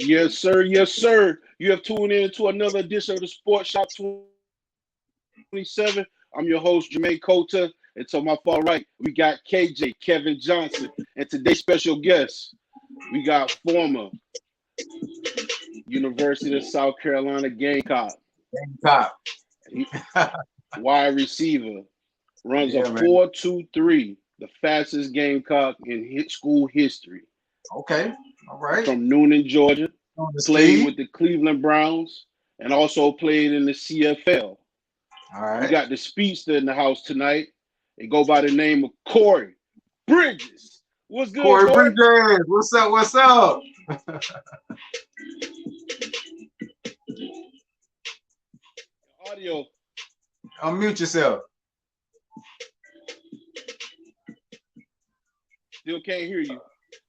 Yes, sir. Yes, sir. You have tuned in to another edition of the Sports Shop 27. I'm your host, Jermaine Cota. And to my far right, we got KJ, Kevin Johnson. And today's special guest, we got former University of South Carolina Gamecock, Top. he, wide receiver, runs a Yeah, man. 4.23, the fastest Gamecock in school history. Okay. All He's right. from Noonan, Georgia. On the Played speed. with the Cleveland Browns and also played in the CFL. All We right. got the speedster in the house tonight. They go by the name of Corey Bridges. What's good, Corey Corey? Bridges. What's up? What's up? Audio Unmute yourself. still can't hear you.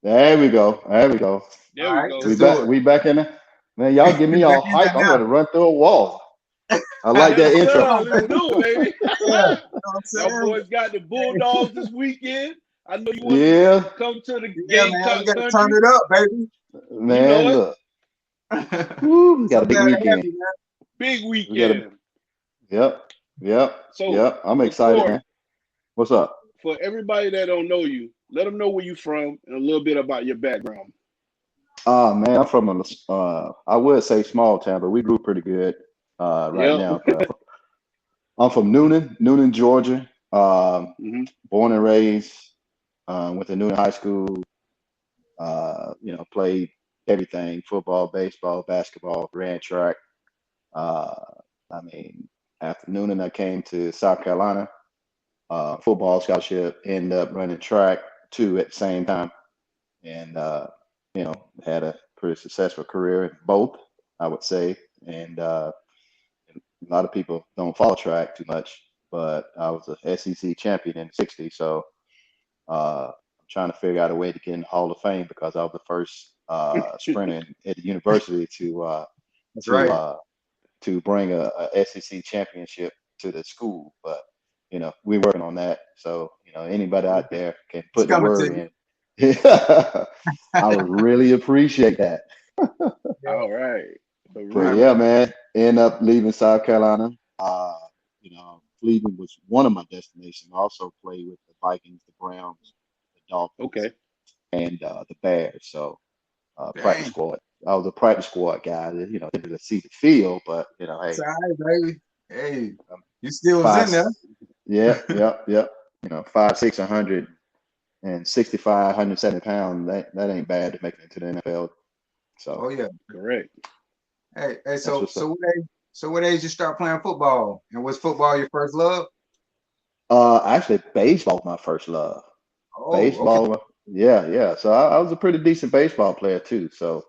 There we go. There we go. There All we right. go. We Let's do back. it. We back in there. Man, y'all give me Back all in there hype. I'm now. ready to run through a wall. I like Yes, that sir. intro. Come on, Let's baby. do it, baby. Yeah. You know what I'm Y'all saying? boys got the Bulldogs this weekend. I know you want to Yeah, come to the Yeah, man. We Gamecock got to turn country. it up, baby. You know man. it. Look, woo, we got a So big glad to have weekend. you, man. Big We got a. weekend. Yep. Yep. So, Yep. I'm so excited, Corey, man. What's up? for everybody that don't know you, let them know where you from and a little bit about your background. Man, I'm from a. I would say small town, but we grew pretty good. Right Yep. now, I'm from Noonan, Georgia. hmm Born and raised. Went to Noonan High School. Played everything: football, baseball, basketball, ran track. Uh, I mean, after Noonan, I came to South Carolina, football scholarship, ended up running track too at the same time, and had a pretty successful career in both, I would say. And a lot of people don't follow track too much, but I was a SEC champion in the '60s, so I'm trying to figure out a way to get in the Hall of Fame because I was the first sprinter at the university That's to right. uh, to bring a SEC championship to the school. But we're working on that. So anybody out there can It's put the coming to word you. in. I would really appreciate that. Yeah. All right. For All But right, real. yeah, man. man, end up leaving South Carolina. Cleveland was one of my destinations. I also played with the Vikings, the Browns, the Dolphins, Okay. and the Bears. So practice Dang. squad. I was a practice squad guy. Didn't see the field, but It's hey, all right, baby. Hey, I'm you still was five. in there. Yeah, yep, yep. 5'6", 165, 170 pounds. That ain't bad to make it into the NFL. Oh So yeah. Correct. Hey. that's So what's up. what age you start playing football? And was football your first love? Actually, baseball was my first love. Oh, okay. Baseball, yeah, yeah. So I was a pretty decent baseball player too. So,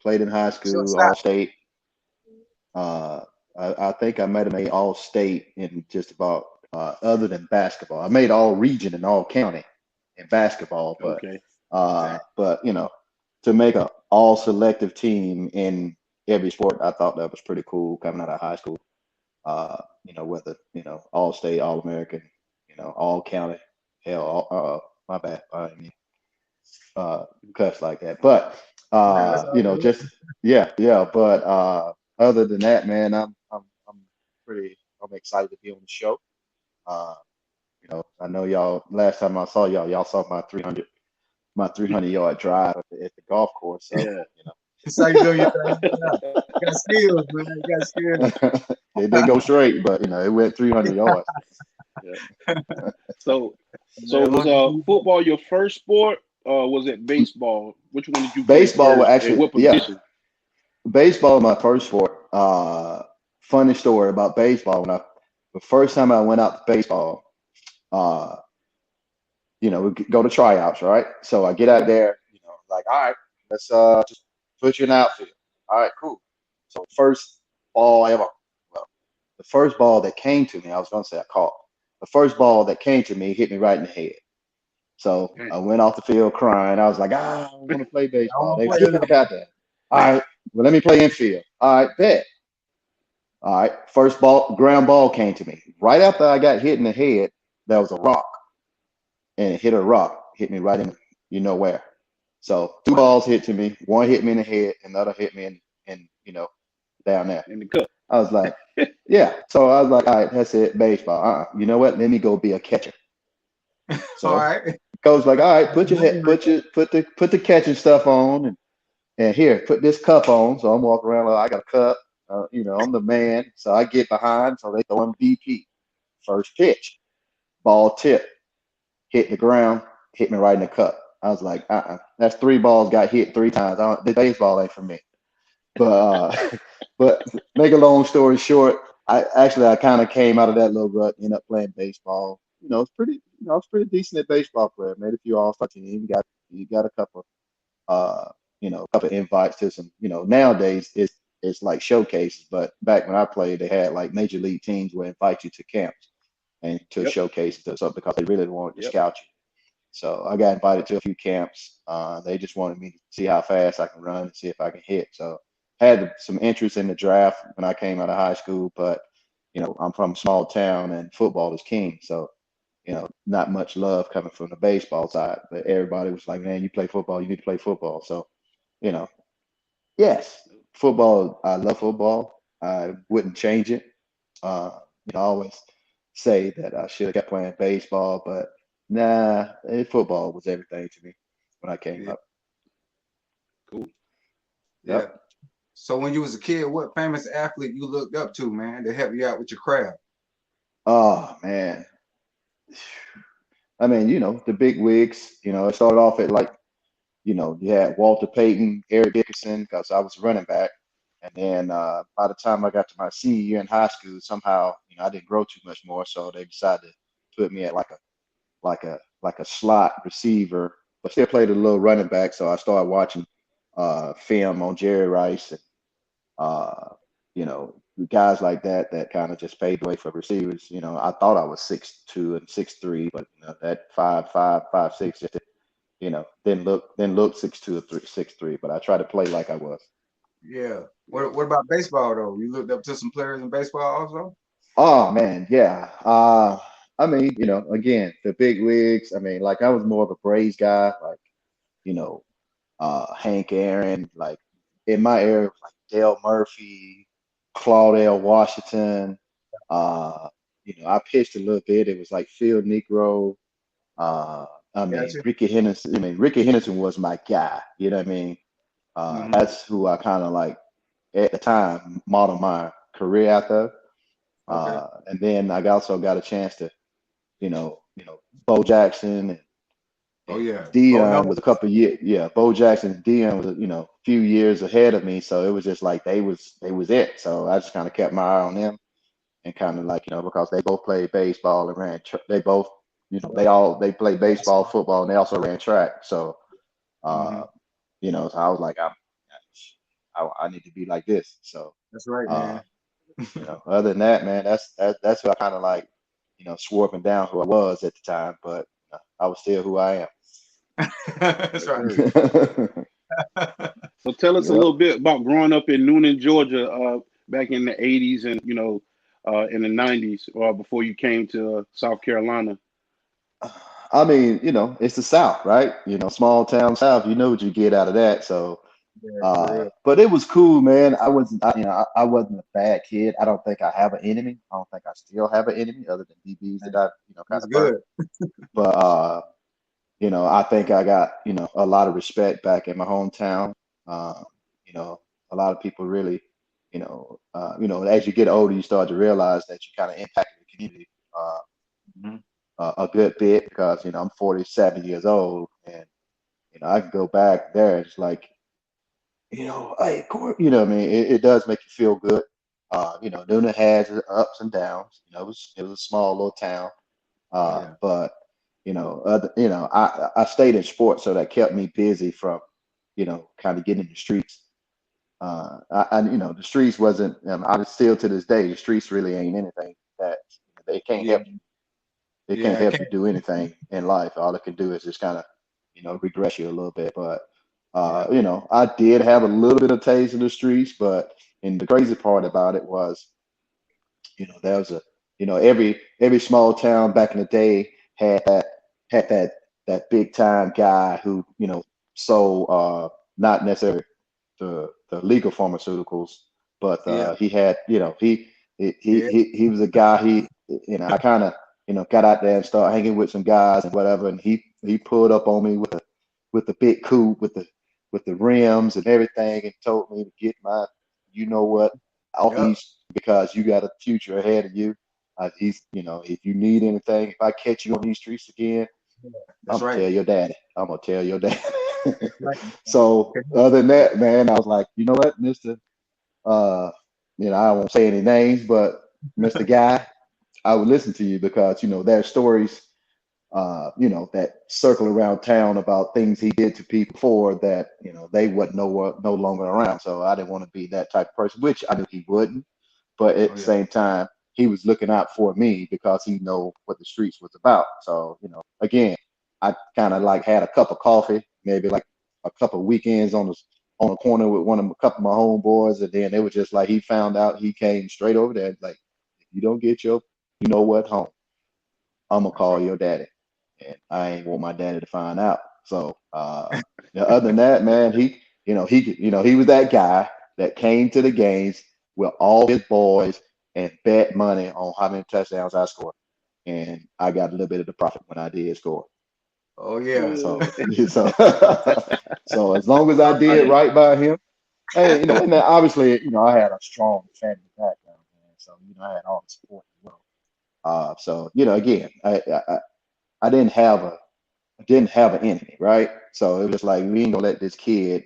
played in high Short school, stop. all state. Uh, I think I might have made all state in just about other than basketball. I made all region and all county in basketball, but Okay. Dang. to make a all selective team in every sport, I thought that was pretty cool coming out of high school. Whether all state, all American, all county, hell, my bad. I mean, uh, cuss like that. But Okay, that's all good. just yeah. But other than that, man, I'm I'm excited to be on the show. Uh, I know y'all. Last time I saw y'all saw my 300-yard drive at the golf course. So Yeah. That's how you do your thing. Yeah. You got skills, man. You got skills. it didn't go straight, but it went 300 yards. Yeah. So, so Man, was long as you football your first sport? Was it baseball? Which one did you play Baseball was first, and actually, what yeah, position? baseball was my first sport. Funny story about baseball. The first time I went out to baseball, uh, we go to tryouts, right? So I get out there, like, all right, let's just put you in the outfield. All right, cool. So first ball ever, well, the first ball that came to me, I was gonna say I caught. The first ball that came to me hit me right in the head. So Dang. I went off the field crying. I was like, I want to play don't baseball. want to They play put no me back out there. All right, well, let me play infield. All right, bet. All right, first ball, ground ball came to me. Right after I got hit in the head, there was a rock, and it hit a rock, hit me right in, you know where. So two balls hit to me. One hit me in the head, and the other hit me in down there. in the cup. I was like, yeah. So I was like, all right, that's it, baseball. You know what? Let me go be a catcher. All So right. coach like, all right, put your head, Angry. put the catching stuff on, and here, put this cup on. So I'm walking around like I got a cup. I'm the man. So I get behind. So they throw in BP. First pitch, ball tip, hit the ground, hit me right in the cup. I was like, that's three balls got hit three times. The baseball ain't for me. But but make a long story short, I kind of came out of that little rut, ended up playing baseball. It's pretty, I was pretty decent at baseball player. Made a few All-Star teams. You got a couple couple invites to some, nowadays it's like showcases, but back when I played, they had like major league teams would invite you to camps and to Yep. showcase to something because they really wanted to Yep. scout you. So I got invited to a few camps. They just wanted me to see how fast I can run and see if I can hit. So had some interest in the draft when I came out of high school, but I'm from a small town and football is king. So not much love coming from the baseball side, but everybody was like, man, you play football, you need to play football. So, you know, yes, football, I love football. I wouldn't change it. I always say that I should have kept playing baseball, but nah, football was everything to me when I came Yeah. up. Cool. Yeah. Yep. So when you was a kid, what famous athlete you looked up to, man, to help you out with your craft? Oh man. I mean, the big wigs, it started off at like, you had Walter Payton, Eric Dickerson, because I was running back. And then by the time I got to my senior year in high school, somehow, I didn't grow too much more. So they decided to put me at like a slot receiver, but still played a little running back. So I started watching film on Jerry Rice and uh, guys like that kind of just paved the way for receivers. I thought I was 6'2" and 6'3", but that 5'5", 5'6", just didn't look 6'2" or 6'3", but I tried to play like I was. Yeah. Yeah. What about baseball though? You looked up to some players in baseball also? Oh man, yeah. I mean, again, the big wigs. I mean, like I was more of a Braves guy, like you know, Hank Aaron, like in my area, it was like Dale Murphy, Claudell Washington. Uh, I pitched a little bit. It was like Phil Negro. Uh, I mean, Gotcha. Ricky Henderson. I mean, Ricky Henderson was my guy. You know what I mean? Hmm. That's who I kind of like at the time modeled my career after. Okay. And then I also got a chance to, Bo Jackson Oh and yeah. Oh no. Dion was a couple of years. Yeah, Bo Jackson and Dion was, a few years ahead of me. So it was just like they was it. So I just kind of kept my eye on them and kind of like, because they both played baseball and they both, they played That's baseball, football, and they also ran track. So, hmm uh, so I was like, I need to be like this. So, That's right, uh, man. other than that, man, that's who I kind of like, swore up and down who I was at the time, but I was still who I That's Yes, right. sir. am. So tell us a Yep. little bit about growing up in Noonan, Georgia, back in the '80s and in the '90s, or before you came to South Carolina. I mean, it's the South, right? Small town South. You know what you get out of that. So, Yeah, for real. but it was cool, man. I wasn't, I wasn't a bad kid. I don't think I have an enemy. I don't think I still have an enemy other than DBs that I, kind That's of burnt. good. But I think I got, a lot of respect back in my hometown. Uh, you know, a lot of people really, as you get older, you start to realize that you kind of impact the community Mhm. a good bit because, I'm 47 years old and, I can go back there. It's like, hey, you know what I mean? It does make you feel good. Nuna has its ups and downs. It was a small little town. Yeah. But I stayed in sports, so that kept me busy from, kind of getting in the streets. The streets wasn't. I still to this day, the streets really ain't anything that they can't Yeah. help you. They can't Yeah. I help you can't. do anything in life. All it can do is just kind of, regress you a little bit. But Yeah. I did have a little bit of taste in the streets, but and the crazy part about it was, there was every small town back in the day had that big time guy who not necessarily the legal pharmaceuticals, but Yeah. he had, Yeah. he was a guy. I kind of, got out there and started hanging with some guys and whatever, and he pulled up on me with the big coupe with the rims and everything, and told me to get my, you know what, off Yep. these because you got a future ahead of you. If you need anything, if I catch you on these streets again, I'm That's gonna right. tell your daddy. I'm gonna tell your daddy. That's right. So Okay. other than that, man, I was like, you know what, Mister, uh, I won't say any names, but Mister Guy, I would listen to you because there's stories, that circle around town about things he did to people before that, they wasn't no longer around. So I didn't want to be that type of person, which I knew he wouldn't. But at Oh the yeah. same time, he was looking out for me because he know what the streets was about. So, again, I kind of like had a cup of coffee, maybe like a couple of weekends on a corner with a couple of my homeboys, and then it was just like he found out, he came straight over there like, if you don't get your, home, I'm gonna That's call right. your daddy, and I ain't want my daddy to find out. So, other than that, man, he was that guy that came to the games with all his boys and bet money on how many touchdowns I scored, and I got a little bit of the profit when I did score. Oh yeah. So, so, so as long as I All did right. right by him, and and then obviously, I had a strong family background, man. So, I had all the support as well. So, again, I didn't have an enemy, right? So it was just like we ain't gonna let this kid,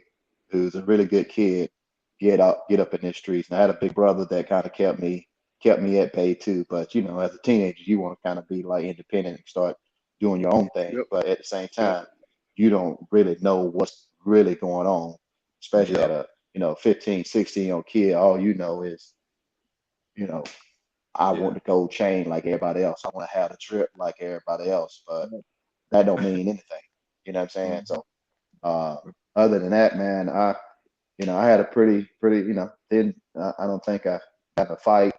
who's a really good kid, get up in the streets. And I had a big brother that kind of kept me at bay too. But as a teenager, you want to kind of be like independent and start doing your own thing. Yep. But at the same Yep. time, you don't really know what's really going on, especially at Yep. a 15, 16-year-old kid. All you know is, you know, I Yeah. want the gold chain like everybody else. I want to have the trip like everybody else. But that don't mean anything. You know what I'm saying? Mhm. So uh, other than that, man, I had a pretty, didn't I don't think I have a fight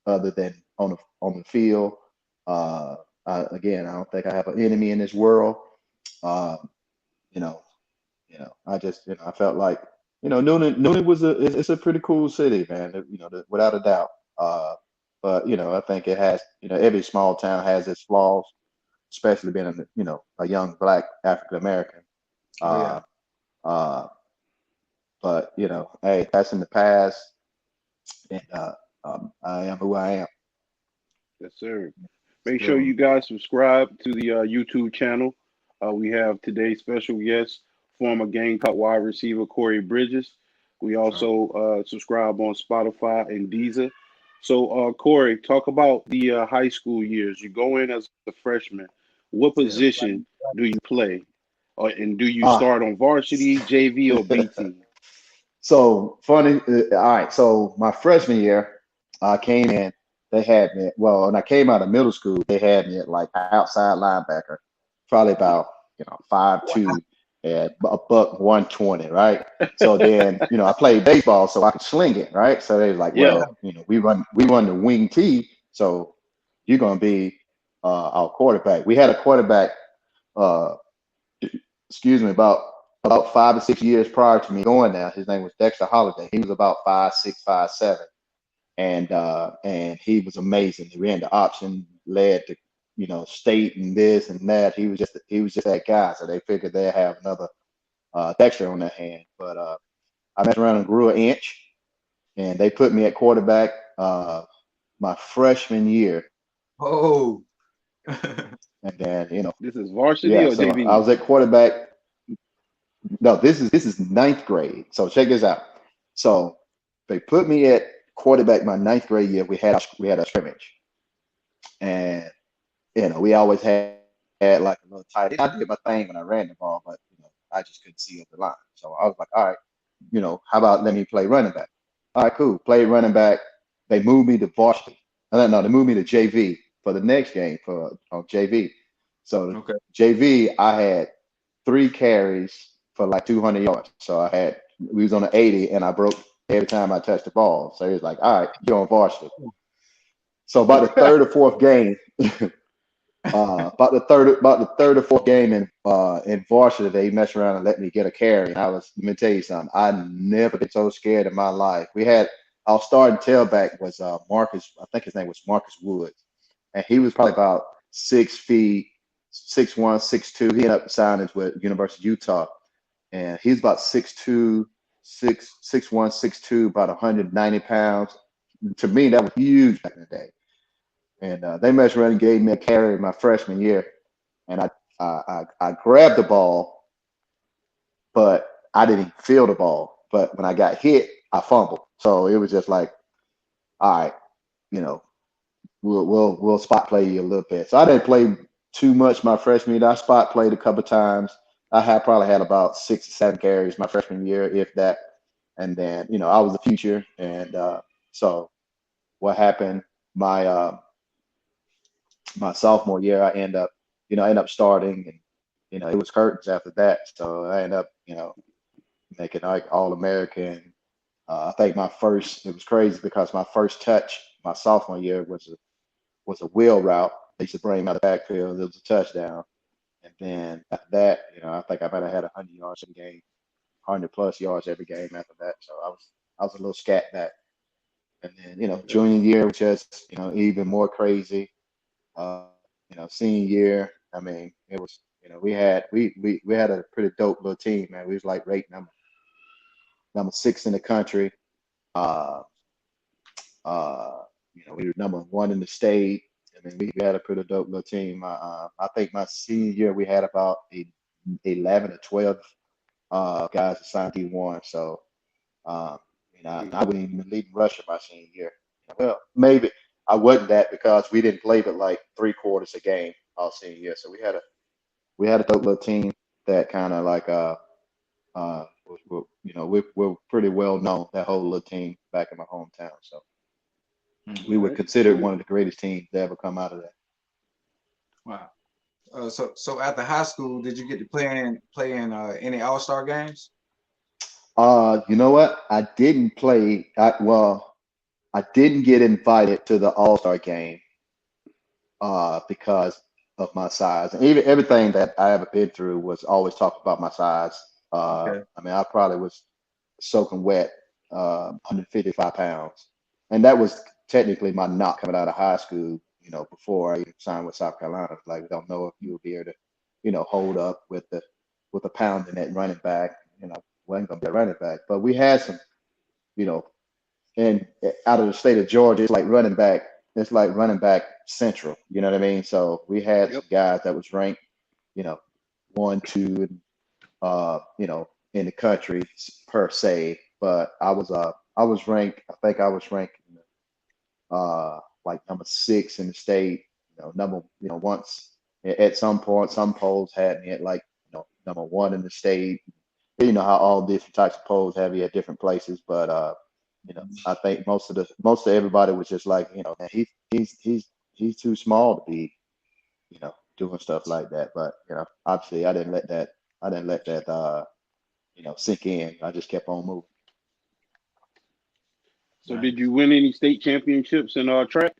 other than on the field. Again, I don't think I have an enemy in this world. Um, you know, I just, I felt like, Noonan it's a pretty cool city, man. Without a doubt. Uh, but I think it has, every small town has its flaws, especially being a young black African American. Oh yeah. Uh, uh, but hey, that's in the past, and I am who I am. Yes, sir. Make sure Still. you guys subscribe to the YouTube channel. We have today's special guest, former Gamecock wide receiver Corey Bridges. We Uh, also subscribe on Spotify and Deezer. So, Corey, talk about the high school years. You go in as a freshman. What yeah. position do you play? And do you Ah, start on varsity, JV, or B team? so funny. All right, so my freshman year, I came in. They had me. Well, when I came out of middle school, they had me at like outside linebacker, probably about 5'2" at a buck 120, right? So then, I played baseball, so I could sling it, right? So they was like, Yeah. well, we run the wing T, so you're gonna be our quarterback. We had a quarterback, uh, excuse me, about 5 to 6 years prior to me going there. His name was Dexter Holiday. He was about 5'6", 5'7", and he was amazing. He ran the option, led the state and this and that. He was just that guy. So they figured they'd have another Dexter on their hand. But I messed around and grew an inch, and they put me at quarterback my freshman year, Oh. and then This is varsity yeah. or So I JV? was at quarterback. No, this is ninth grade. So check this out. So they put me at quarterback my ninth grade year. We had a scrimmage, and we always had like a little tight end. I did my thing when I ran the ball, but I just couldn't see over the line. So I was like, all right, how about let me play running back? All right, cool. Played running back. They moved me to varsity. No, they moved me to JV for the next game for on JV. So Okay. JV, I had 3 carries for like 200 yards. So we was on an 80, and I broke every time I touched the ball. So he was like, all right, you're on varsity. So about the third or fourth game, about the third or fourth game in varsity, they messed around and let me get a carry. And let me tell you something, I never been so scared in my life. Our starting tailback was Marcus, I think his name was Marcus Woods, and he was probably about 6 feet, 6'1", 6'2". He ended up signing with University of Utah, and he's about 6'2", 6'1", 6'2", about 190 pounds. To me, that was huge back in the day. And they messed around and gave me a carry my freshman year, and I grabbed the ball, but I didn't feel the ball. But when I got hit, I fumbled. So it was just like, all right, you know, we'll spot play you a little bit. So I didn't play too much my freshman year. I spot played a couple times. Probably had about 6 or 7 carries my freshman year, if that. And then I was the future, and so what happened? My sophomore year, I end up starting, and it was curtains after that. So I ended up making like All American. I think it was crazy because my first touch my sophomore year was a wheel route. They used to bring me out of the backfield. It was a touchdown. And then after that, I think I might have had 100 yards in game, 100 plus yards every game after that. So I was a little scat back. And then, junior year was just, even more crazy. Uh, senior year, I mean, it was, we had a pretty dope little team, man. We was like ranked number 6 in the country. Uh, we were number 1 in the state. I mean, we had a pretty dope little team. I think my senior year we had about 11 or 12 guys assigned D1. So, um, I wasn't even leading rusher my senior year. Well, maybe I wasn't that because we didn't play but like 3/4 a game all senior year. So we had a dope little team that kind of like we're pretty well known, that whole little team back in my hometown. So we Mhm. were All right, considered cool. one of the greatest teams to ever come out of that. Wow. So after high school, did you get to play in any All-Star games? You know what? I didn't play. I didn't get invited to the All-Star game because of my size, and even everything that I ever been through was always talk about my size. Okay. I mean, I probably was soaking wet, 155 pounds, and that was technically my knock coming out of high school. Before I even signed with South Carolina, like we don't know if you will be able to, hold up with a pound in that running back. Wasn't gonna be a running back, but we had some, you know, and out of the state of Georgia, it's like running back. It's like running back central. You know what I mean? So we had Yep. some guys that was ranked, you know, 1, 2, and in the country per se. But I was ranked. I think I was ranked like number 6 in the state. Once at some point, some polls had me at like number 1 in the state. You know how all different types of polls have you at different places, but I think most of everybody was just like, man, he's too small to be, doing stuff like that. But obviously, I didn't let that sink in. I just kept on moving. So did you Nice. win any state championships in track?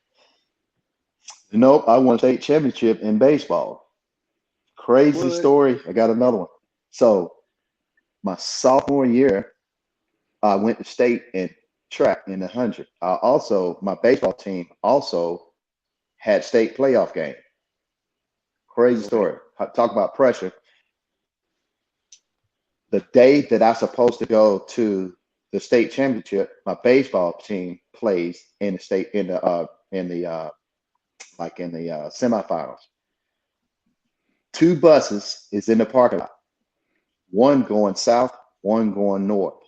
Nope, I won a state championship in baseball. Crazy What? story. I got another one. So my sophomore year, I went to state in track in the 100. My baseball team also had state playoff game. Crazy Okay. story. Talk about pressure. The day that I supposed to go to the state championship, my baseball team plays in the state in the semifinals. 2 buses is in the parking lot. One going south, one going north.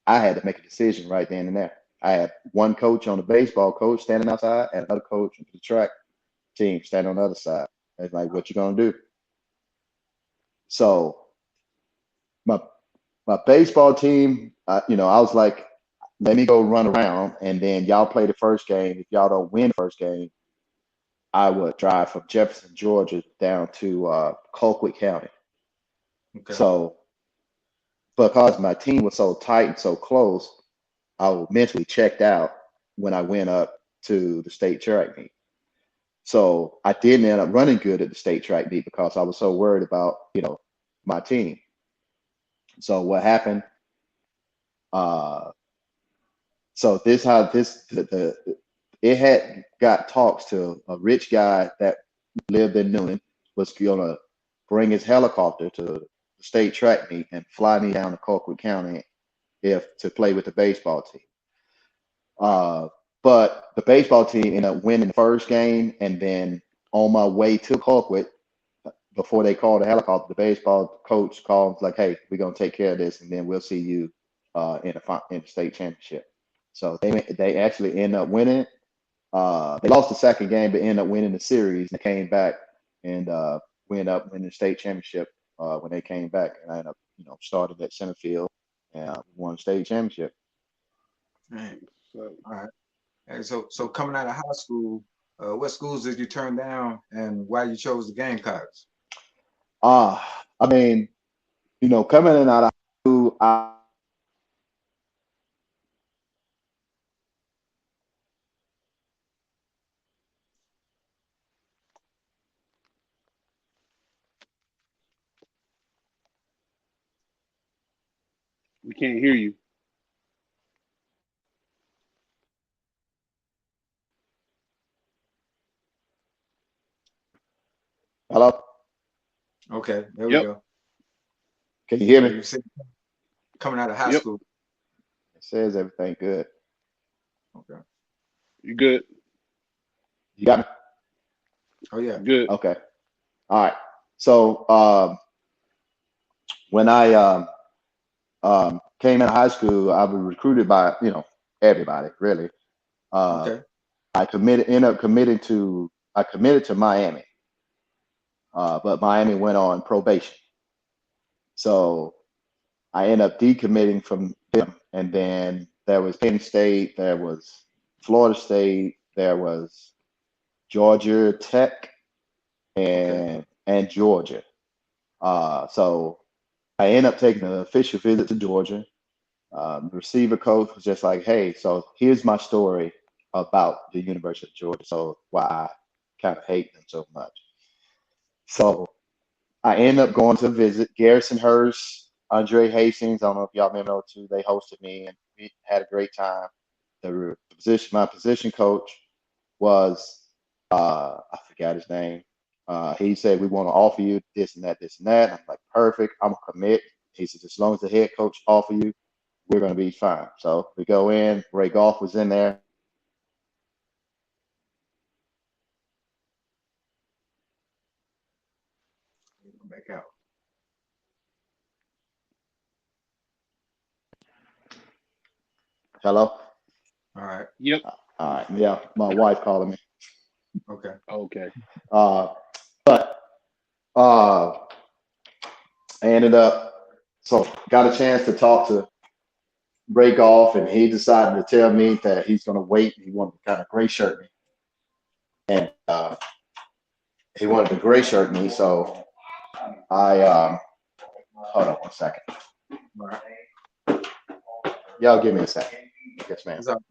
I had to make a decision right then and there. I had one coach on the baseball coach standing outside, and another coach on the track team standing on the other side. It's like, what you gonna do? So my my baseball team, I was like, let me go run around, and then y'all play the first game. If y'all don't win the first game, I would drive from Jefferson, Georgia, down to Colquitt County. Okay. So because my team was so tight and so close, I was mentally checked out when I went up to the state track meet. So I didn't end up running good at the state track meet because I was so worried about, my team. So what happened? Uh, so this how this the it had got talks to a rich guy that lived in Noonan was gonna bring his helicopter to the state track meet and fly me down to Colquitt County if to play with the baseball team. Uh, but the baseball team ended up winning the first game, and then on my way to Colquitt, before they called the helicopter, the baseball coach called like, "Hey, we're gonna take care of this, and then we'll see you in the state championship." So they actually end up winning. They lost the second game, but ended up winning the series. And came back and we ended up winning the state championship when they came back. And I ended up, started at center field and won the state championship. Man. So, All right. And so coming out of high school, what schools did you turn down, and why you chose the Gamecocks? I mean, coming in out of school, we can't hear you. hello, Okay, there we Yep. go. can you hear me? You said coming out of high Yep. school. It says everything good. Okay. You good? You got me? Oh yeah. Good. Okay. All right. So when I came in high school, I was recruited by everybody really. Uh, Okay. I committed to Miami, but Miami went on probation. So I ended up decommitting from them. And then there was Penn State, there was Florida State, there was Georgia Tech, Okay. and Georgia. So I ended up taking an official visit to Georgia. The receiver coach was just like, "Hey, so here's my story about the University of Georgia. So why I kind of hate them so much." So I ended up going to visit Garrison Hurst, Andre Hastings. I don't know if y'all remember those two. They hosted me, and we had a great time. My position coach was I forgot his name. He said we want to offer you this and that, this and that. I'm like, perfect. I'm gonna commit. He said as long as the head coach offer you, we're gonna be fine. So we go in. Ray Goff was in there. Back out. Hello. All right. Yep. All right. Yeah, my wife calling me. Okay. Okay. Uh, but I ended up got a chance to talk to Ray Goff, and he decided to tell me that he's going to wait. He wanted to kind of gray shirt me, and he wanted to gray shirt me. So I hold on one second. All right. Y'all give me a second. Yes, ma'am. It's all-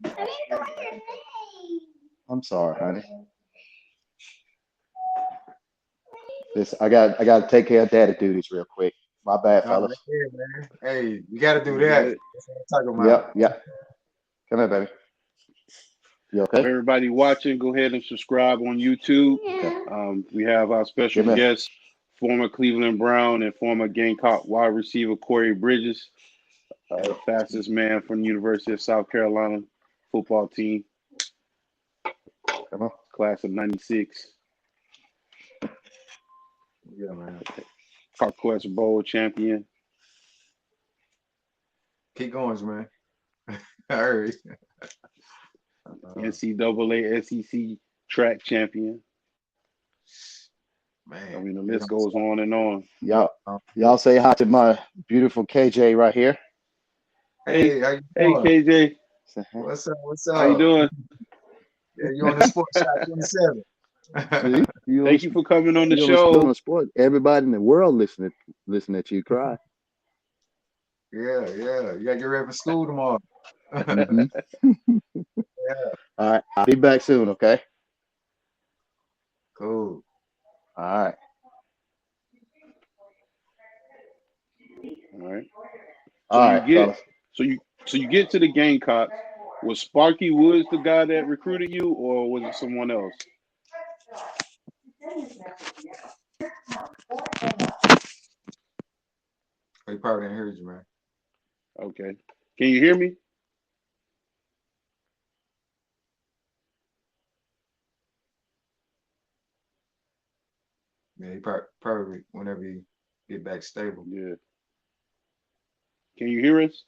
I'm sorry, honey. I got to take care of daddy duties real quick. My bad, all fellas. right, yeah, man. Hey, you got to do You that. good? That's what I'm talking about. Yep, yep. Come here, baby. You For okay? everybody watching, go ahead and subscribe on YouTube. Okay. We have our special Give me. guest, former Cleveland Brown and former Gamecock wide receiver Corey Bridges, fastest man from the University of South Carolina football team, Come on. class of '96, Yeah, man. Park Bowl champion. Keep going, man. I heard. NCAA SEC track champion. I Man, mean, the you list know, goes on and on. Y'all say hi to my beautiful KJ right here. Hey, hey, how you hey, doing? KJ, Say hi. What's up? What's how you up? doing? Yeah, you on the Sports Shot 27. See, Thank you for coming on the you on show. sport. Everybody in the world listening to you cry. Yeah, yeah. You got to get ready for school tomorrow. Hmm. Yeah. All right, I'll be back soon. Okay. Cool. All right. All right. So All you right, get fellas. so you get to the Gamecocks. Was Sparky Woods the guy that recruited you, or was it someone else? He probably didn't hear you, man. Okay. Can you hear me? Yeah, he probably whenever he get back stable. Yeah. Can you hear us?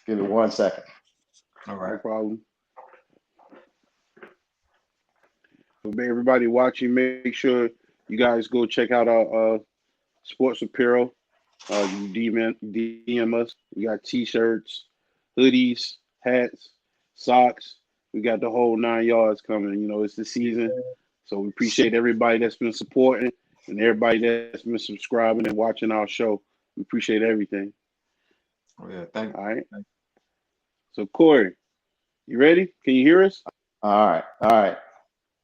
Give me 1 second. All No right. problem. So everybody watching, make sure you guys go check out our sports apparel. You DM us. We got t-shirts, hoodies, hats, socks. We got the whole 9 yards coming. You know, it's the season. So we appreciate everybody that's been supporting and everybody that's been subscribing and watching our show. We appreciate everything. Oh yeah, thank All right. thank So Corey, you ready? Can you hear us? All right. All right.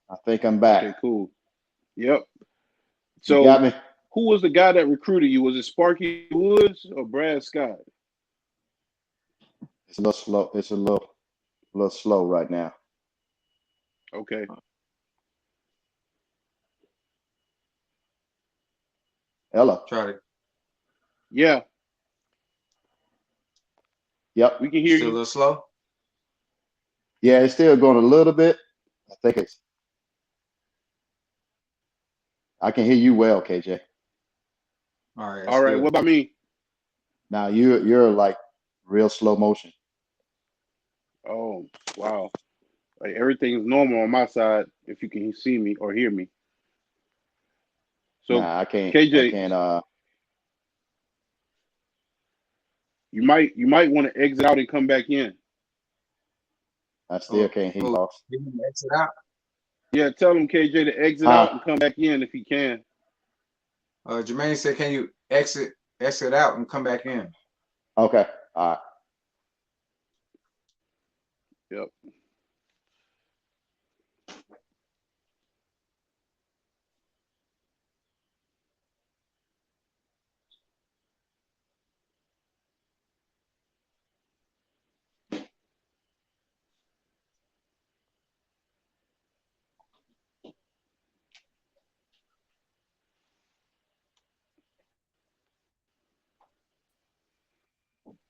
I think I'm back. Okay, cool. Yep. You got So me? who was the guy that recruited you? Was it Sparky Woods or Brad Scott? It's a little slow. It's a little slow right now. Okay. Hello. try to Yeah, Yep. we can hear still a you. little slow. Yeah, it's still going a little bit. I think it's. I can hear you well, KJ. All right, that's All right. What good. about me? Now you're like real slow motion. Oh, wow. Like everything's normal on my side if you can see me or hear me. So Nah, I can't. I KJ, can't. you might want to exit out and come back in. I still Oh, can't hear you, oh, boss. give him an exit out. Yeah, tell him KJ to exit out Huh? and come back in if he can. Jermaine said, "Can you exit out and come back in?" Okay. All right. Yep.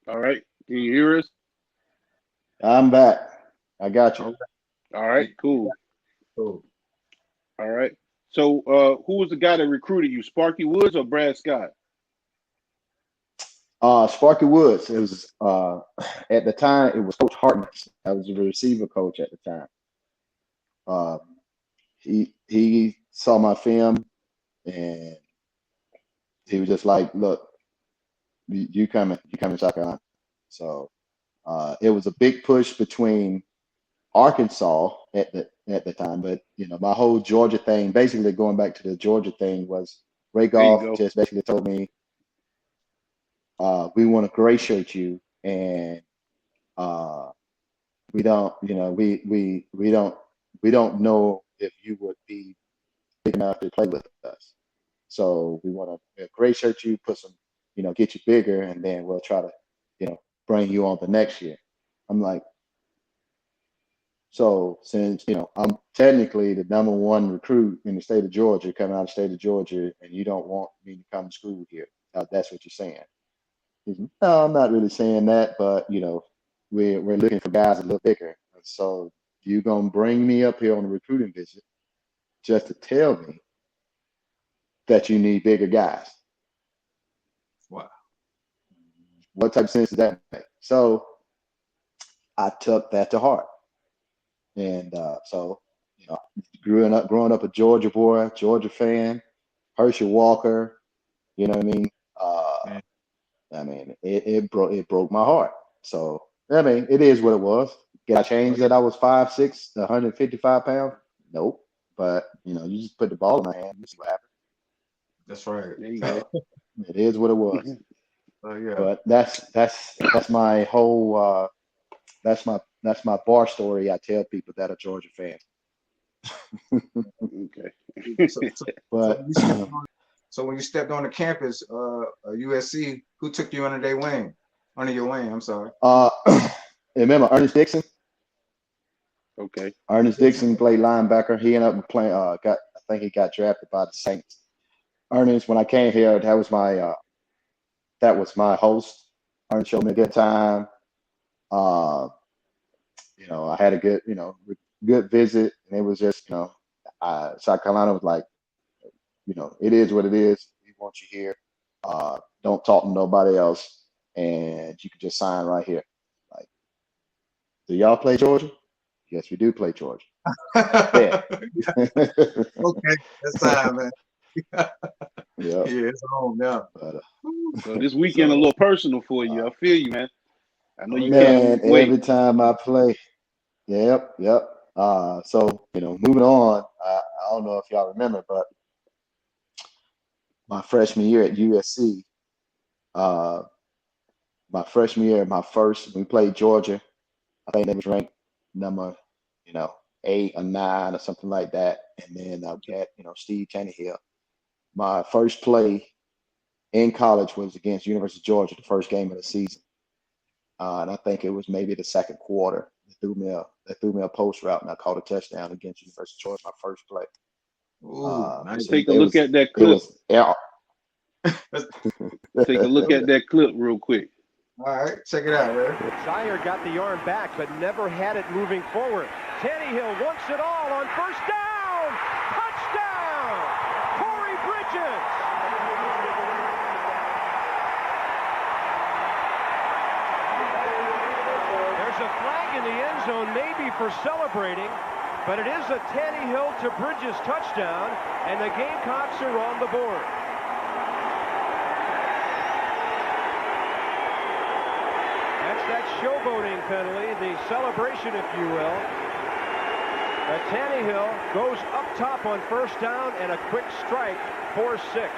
All right. Can you hear us? I'm back. I got you. Okay. All right. Cool. Cool. All right. So who was the guy that recruited you? Sparky Woods or Brad Scott? Sparky Woods. It was at the time. It was Coach Hartness. I was the receiver coach at the time. Uh, he saw my film and he was just like, "Look, you coming? You coming to South Carolina?" So it was a big push between Arkansas at the time, but my whole Georgia thing, basically going back to the Georgia thing, was Ray There you Goff go. just basically told me, "We want to gray shirt you, and uh, we don't, we don't know if you would be big enough to play with us. So we want to gray shirt you, put some, get you bigger, and then we'll try to, bring you on the next year." I'm like, so since I'm technically the number one recruit in the state of Georgia, coming out of the state of Georgia, and you don't want me to come to school here, that's what you're saying. No, I'm not really saying that, but we're looking for guys a little bigger. So you gonna bring me up here on a recruiting visit just to tell me that you need bigger guys? Wow. What type of sense does that make? So I took that to heart, and so you know, growing up a Georgia boy, Georgia fan, Herschel Walker, you know what I mean? Uh, Man. I mean, it broke my heart. So I mean, it is what it was. Did I change that I was 5'6", 155 pounds? Nope. But you just put the ball in my hand, you see what happens. That's right. There you go. It is what it was. Yeah. But that's my whole that's my bar story I tell people that are Georgia fans. Okay. So, so, so But when you stepped on, so when you stepped on the campus, USC, who took you under your wing? I'm sorry. remember Ernest Dixon? Okay. Ernest Dixon played linebacker. He ended up playing. I think he got drafted by the Saints. Ernest, when I came here, that was my host. Ernest showed me a good time. Uh, I had a good visit, and it was just, South Carolina was like, it is what it is. We want you here. Don't talk to nobody else, and you can just sign right here. Like, do y'all play Georgia? Yes, we do play Georgia. Yeah. Okay, that's time, man. Yeah. Yeah, it's home now. But, So this weekend a little personal for you. I feel you, man. I know you Yeah. can't man, wait. every time I play, yep. So moving on. I don't know if y'all remember, but my freshman year at USC, uh, we played Georgia. I think they was ranked number, 8 or 9 or something like that. And then we had, Steve Tannehill. My first play in college was against University of Georgia, the first game of the season. And I think it was maybe the second quarter. They threw me a post route, and I caught a touchdown against University of Georgia, my first play. Ooh, nice. Let's take a look at that It clip. was yeah. Take a look at that clip real quick. All right, check it out, man. Shire got the arm back, but never had it moving forward. Tannehill wants it all on first down. Touchdown! Corey Bridges. There's a flag in the end zone, maybe for celebrating, but it is a Tannehill to Bridges touchdown, and the Gamecocks are on the board. That's that showboating penalty, the celebration, if you will. But Tannehill goes up top on first down and a quick strike, 4-6.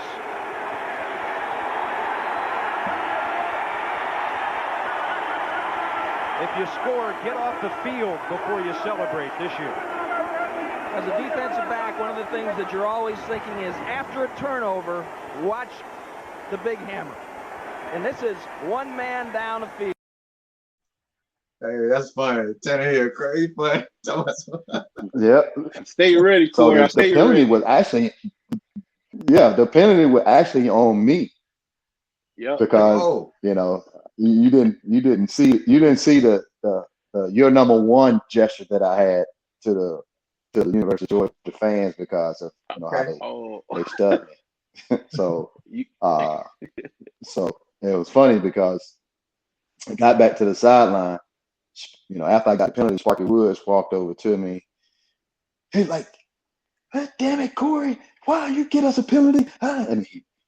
If you score, get off the field before you celebrate this year. As a defensive back, one of the things that you're always thinking is after a turnover, watch the big hammer. And this is one man down the field. Hey, that's funny. Tannehill, crazy funny. Yep. Stay ready, So Corey. the Stay penalty ready. was actually, the penalty was actually on me Yep. because Oh, you didn't see the your number one gesture that I had to the University of Georgia fans because of how okay. they stuck me. So You, so it was funny because I got back to the sideline. After I got the penalty, Sparky Woods walked over to me. He's like, "Hey, damn it, Corey, why you get us a penalty? And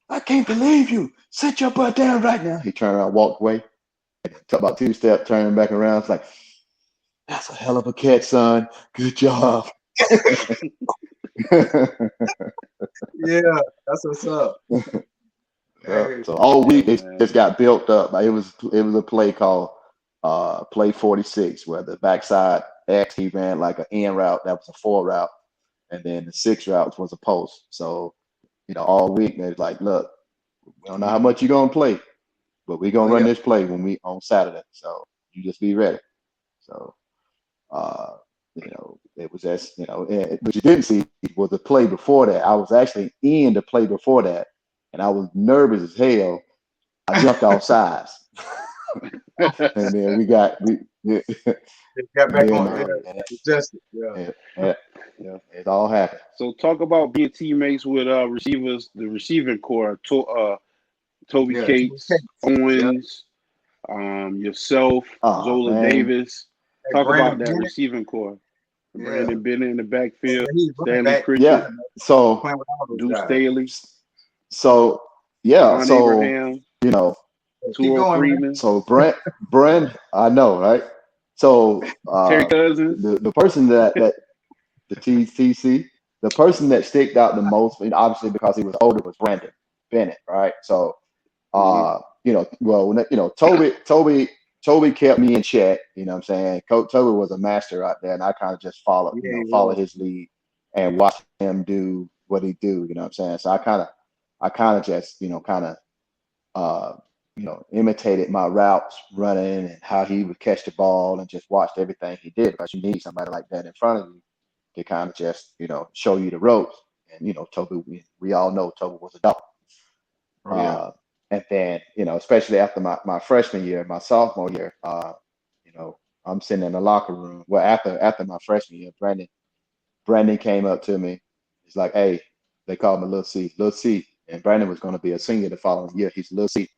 I can't believe you. Sit your butt down right now." He turned around, walked away. Took about 2 steps, turning back around. It's like, "That's a hell of a catch, son. Good job." Yeah, that's what's up. Hey, So all week it man. just got built up. It was a play called play 46, where the backside X he ran like an in route that was a 4 route, and then the 6 routes was a post. So all week they're like, "Look, we don't know how much you're gonna play, but we're gonna oh, run yeah. this play when we on Saturday. So you just be ready." So it was what you didn't see was the play before that. I was actually in the play before that, and I was nervous as hell. I jumped off sides, and then we got It got back then on. Yeah, adjusted. Yeah. it all happened. So talk about being teammates with receivers, the receiving core, Toby Yeah. Cates, Yeah. Owens, yourself, Oh Zola man, Davis. Hey, Talk about Brandon that Bennett. receiving core. Yeah. Brandon Bennett in the Yeah, backfield, he's running Stanley back. Pritchett, yeah. So Playing with all those Deuce guys. Staley, so yeah. Ron So Abraham. you know Keep Tua going, man. Freeman, So Brent, I know, right? So Terry Cousins. the person that the TCC, the person that sticked out the most, and obviously because he was older, was Brandon Bennett, right? So Hmm. Toby kept me in check. You know what I'm saying? Coach Toby was a master out there, and I kind of just Yeah, he follow was. his lead and watch him do what he do. You know what I'm saying? So I kind of just uh, imitated my routes running and how he would catch the ball and just watched everything he did because you need somebody like that in front of you to kind of just, show you the ropes. And, Toby, we all know Toby was a dog. Oh yeah. Uh, and then, especially after my freshman year, my sophomore year, you know, I'm sitting in the locker room. Well, after my freshman year, Brandon came up to me. He's like, "Hey," they called me Little C, and Brandon was going to be a senior the following year. He's Little C.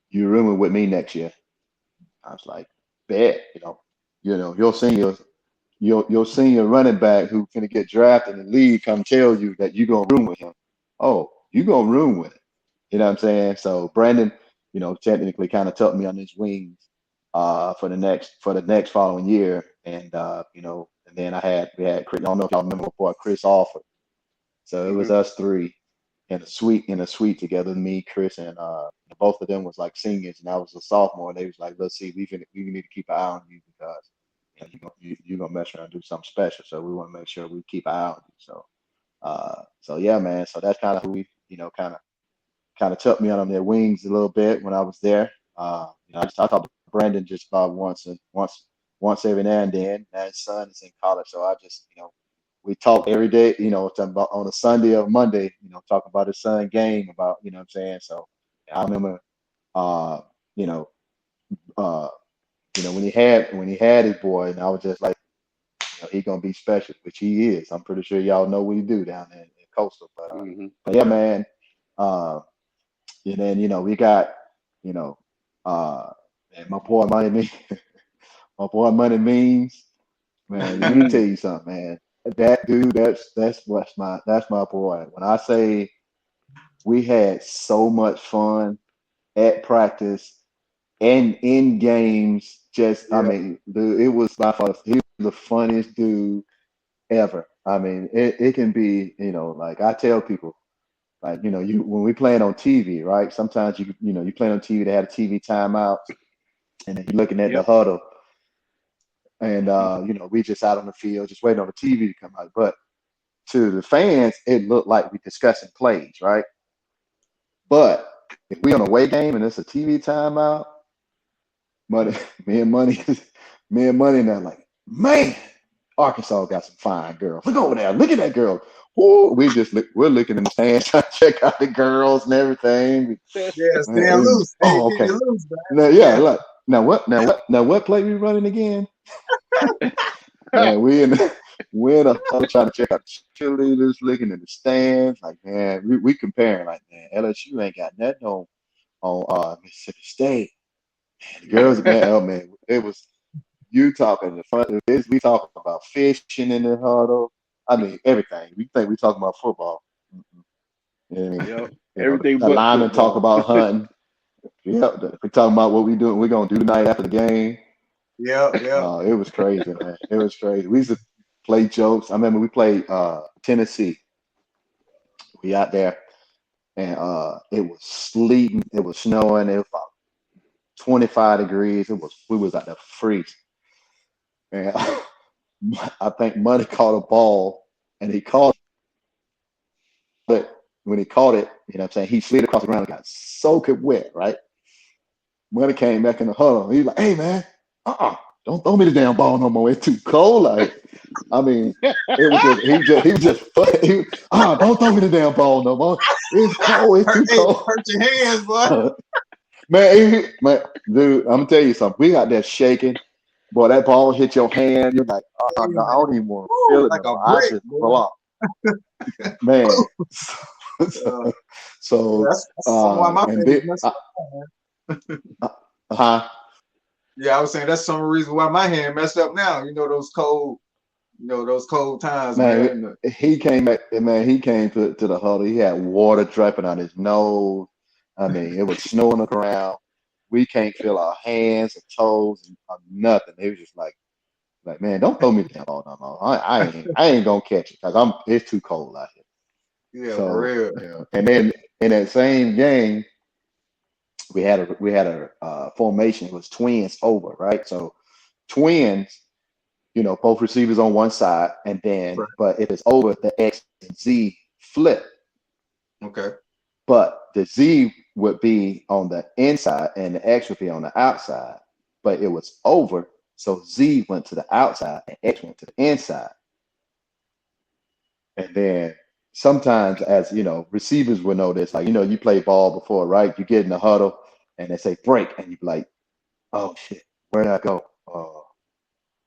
You rooming with me next year? I was like, "Bet." Your senior running back who finna get drafted in the league come tell you that you gonna room with him. Oh, you gonna room with him. You know what I'm saying? So Brandon, technically kind of took me on his wings for the next following year. And then we had Chris. I don't know if y'all remember my boy Chris Alford. So it was Hmm. us three in a suite together, me, Chris, and both of them was like seniors, and I was a sophomore, and they was like, "Let's see, we need to keep an eye on you because you're gonna mess around and do something special. So we want to make sure we keep an eye on you." So yeah, man. So that's kind of who we, kind of took me on their wings a little bit when I was there. I talked to Brandon just about once every now and then. Now his son is in college, so I just, we talk every day. Talking about on a Sunday or Monday. Talking about his son game about, what I'm saying. So I remember, uh, you know, uh, when he had his boy, and I was just like, he gonna be special, which he is. I'm pretty sure y'all know what he do down there in Coastal, but Hmm. yeah, man. Uh, and then we got you know uh and my boy Money Me, my boy Money Means, man. Let me tell you something, man. That dude, that's my boy. When I say we had so much fun at practice and in games, just I Yeah. mean, dude, it was by far he was the funniest dude ever. I mean, it can be, like I tell people, like, you when we playing on TV, right? Sometimes you playing on TV, they have a TV timeouts, and then you're looking at the Yep. huddle, and we just out on the field, just waiting on the TV to come out. But to the fans, it looked like we discussing plays, right? But if we on a away game and it's a TV timeout, money, me and money, me and money, now like, man, Arkansas got some fine girls. Look over there. Look at that girl. Ooh, we're looking in the stands trying to check out the girls and everything. Yeah, Man, stand loose. Hey, oh, keep okay. you loose, Now, man. yeah, Yeah. look. Now what play we running again? Man, we're in a huddle trying to check out the cheerleaders, looking in the stands. Like, man, we comparing. Like, man, LSU ain't got nothing on Mississippi State. And the girls, man, oh man, it was you talking the front of this. We talking about fishing in the huddle. I mean, everything. We think we talking about football. Mm-mm. You know what I mean? Yep. Everything The but linemen talk football. about hunting. Yep, we talking about what we gonna do tonight after the game. Yeah. Yeah. It was crazy, man. It was crazy. We used to play jokes. I remember we played Tennessee. We out there, and it was sleeting, it was snowing, it was about 25 degrees. We was at the freeze. And I think Money caught a ball, and he caught it. When he caught it, you know what I'm saying, he slid across the ground and got soaking wet, right? Money came back in the huddle. He's like, "Hey man, don't throw me the damn ball no more. It's too cold." Like, I mean, it was just he was just don't throw me the damn ball no more. It's cold. It's too Hey, cold. hurt your hands, boy. Man, dude, I'm gonna tell you something. We got that shaking. Boy, that ball hit your hand. You're like, oh Hey, no, I man. don't even want to Woo, feel it like no a more. I brick, just boy. blow up, man. Uh, yeah, So, that's some why my and hands then, messed up, man. huh? Yeah, I was saying that's some reason why my hand messed up now. Those cold times, Man, man. he came back, man. He came to the huddle. He had water dripping on his nose. I mean, it was snowing on the ground. We can't feel our hands or toes and nothing. It was just like, man, don't throw me the ball no more. I ain't gonna catch it because it's too cold out here. Yeah, for So real. yeah, and then in that same game, we had a formation. It was twins over, right? So twins, both receivers on one side, and then Right. but if it's over, the X and Z flip. Okay. But the Z would be on the inside and the X would be on the outside. But it was over, so Z went to the outside and X went to the inside. And then sometimes, as receivers will know this, like you play ball before, right? You get in the huddle and they say break, and you be like, oh shit, where did I go?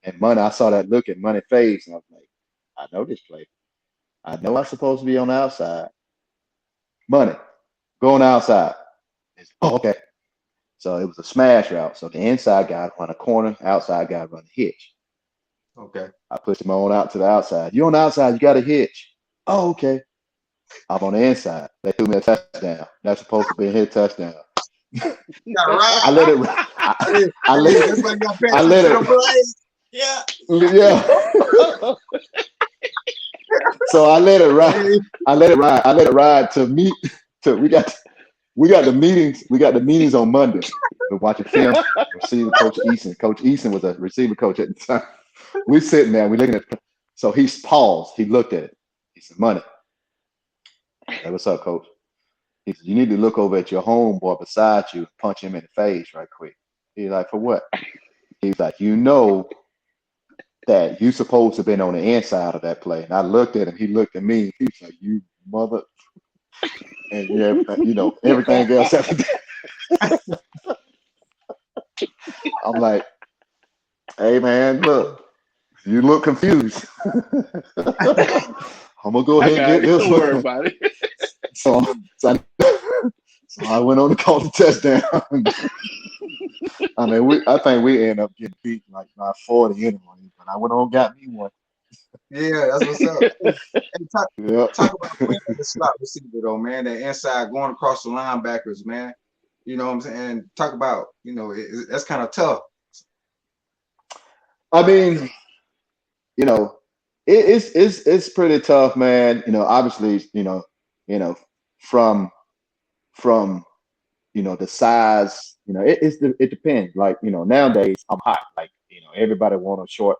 And Money, I saw that look in Money face, and I was like, I know this play. I know I'm supposed to be on the outside. Money, going outside. Oh, okay. So it was a smash route. So the inside guy run a corner, outside guy run a hitch. Okay. I pushed him on out to the outside. You on the outside, you got a hitch. Oh, okay. I'm on the inside. They threw me a touchdown. That's supposed to be a hit touchdown. Got right. I let it. Hey, I let hey, it. that's like y'all I pass it let to the it. play. Yeah. Yeah. So I let it ride. Hey, I let it ride. I let it ride to meet. To we got the meetings. We got the meetings on Monday. We're watching film. Receiver coach Eason. Coach Eason was a receiver coach at the time. We sitting there. We looking at. So he paused. He looked at it. He said, "Money. Hey, what's up, coach?" He said, "You need to look over at your homeboy beside you and punch him in the face right quick." He's like, "For what?" He's like, that you supposed to have been on the inside of that play. And I looked at him. He looked at me. He's like, "You mother," and yeah, everything else after that. I'm like, "Hey man, look, you look confused. I'm gonna go I ahead and got get it. this Don't worry one." about it. So, so, I went on to call the touchdown. I mean, I think we ended up getting beat like by 40 anyway, but I went on and got me one. yeah, that's what's up. Hey, Yep. talk about playing the slot receiver though, man. That inside going across the linebackers, man. You know what I'm saying? And talk about, that's kind of tough. I mean, you know, it's pretty tough, man. Obviously, you know, from from the size, it depends. Like, nowadays I'm hot. Like, everybody want a short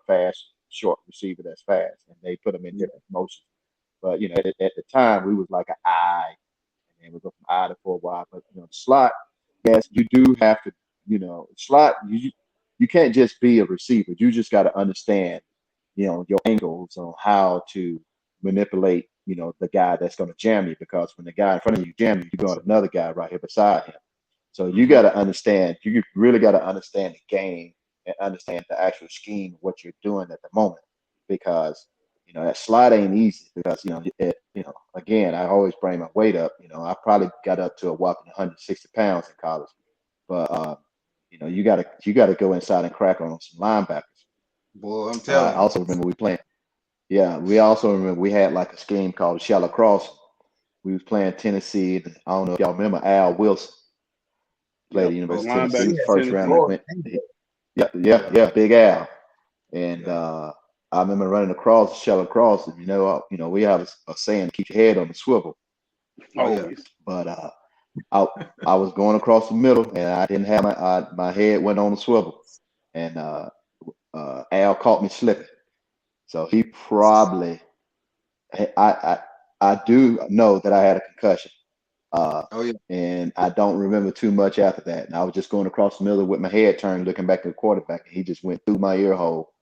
receiver that's fast, and they put them in Yeah. different motions. But at the time we was like an I, and then we go from I to for a while. But the slot, yes, you do have to, slot. You can't just be a receiver. You just got to understand, your angles on how to manipulate, the guy that's going to jam you. Because when the guy in front of you jam you, you got another guy right here beside him. So you Hmm. got to understand. You really got to understand the game and understand the actual scheme of what you're doing at the moment. Because that slide ain't easy. Because again, I always bring my weight up. I probably got up to a whopping 160 pounds in college. But you gotta go inside and crack on some linebackers. Boy, I'm I telling you. also remember we playing. Yeah, we also remember we had like a scheme called shallow cross. We was playing Tennessee. And I don't know if y'all remember Al Wilson played at Yep. the Oh, University of Linebacker Tennessee. yeah. for First round, Tennessee. he Boy, went. Yeah, yeah, yeah, Big Al. And yeah. I remember running across shallow cross, and we have a saying: keep your head on the swivel. Oh, yeah. Always. But I I was going across the middle, and I didn't have my head went on the swivel, and Al caught me slipping. So he probably I do know that I had a concussion. Uh, Oh, yeah. and I don't remember too much after that. And I was just going across the middle with my head turned, looking back at the quarterback, and he just went through my ear hole.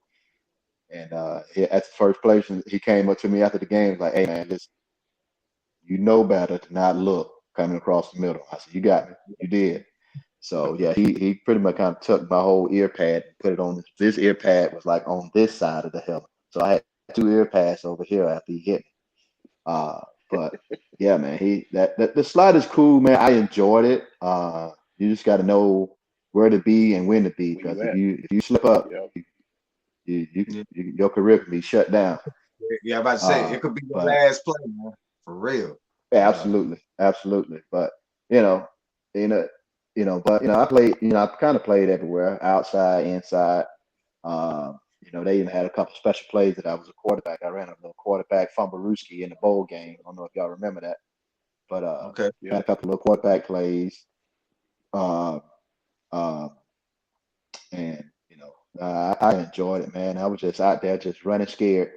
And at the first place, he came up to me after the game, like, "Hey man, just you know better to not look coming across the middle." I said, "You got me. You did." So yeah, he pretty much kind of took my whole ear pad and put it on this ear pad was like on this side of the helmet. So I had two ear pads over here after he hit me. But yeah, man, that the slide is cool, man. I enjoyed it. You just got to know where to be and when to be, Where because you if at? you slip up, Yep. Yeah. your career can be shut down. Yeah, I'm about to say it could be the But last play, man. For real. You know. absolutely, absolutely. But you know, you know, but I played, I kind of played everywhere, outside, inside. They even had a couple special plays that I was a quarterback. I ran a little quarterback fumblerooski in the bowl game. I don't know if y'all remember that, but Okay. had Yep. a couple of little quarterback plays. Um, um, and I enjoyed it, man. I was just out there just running scared.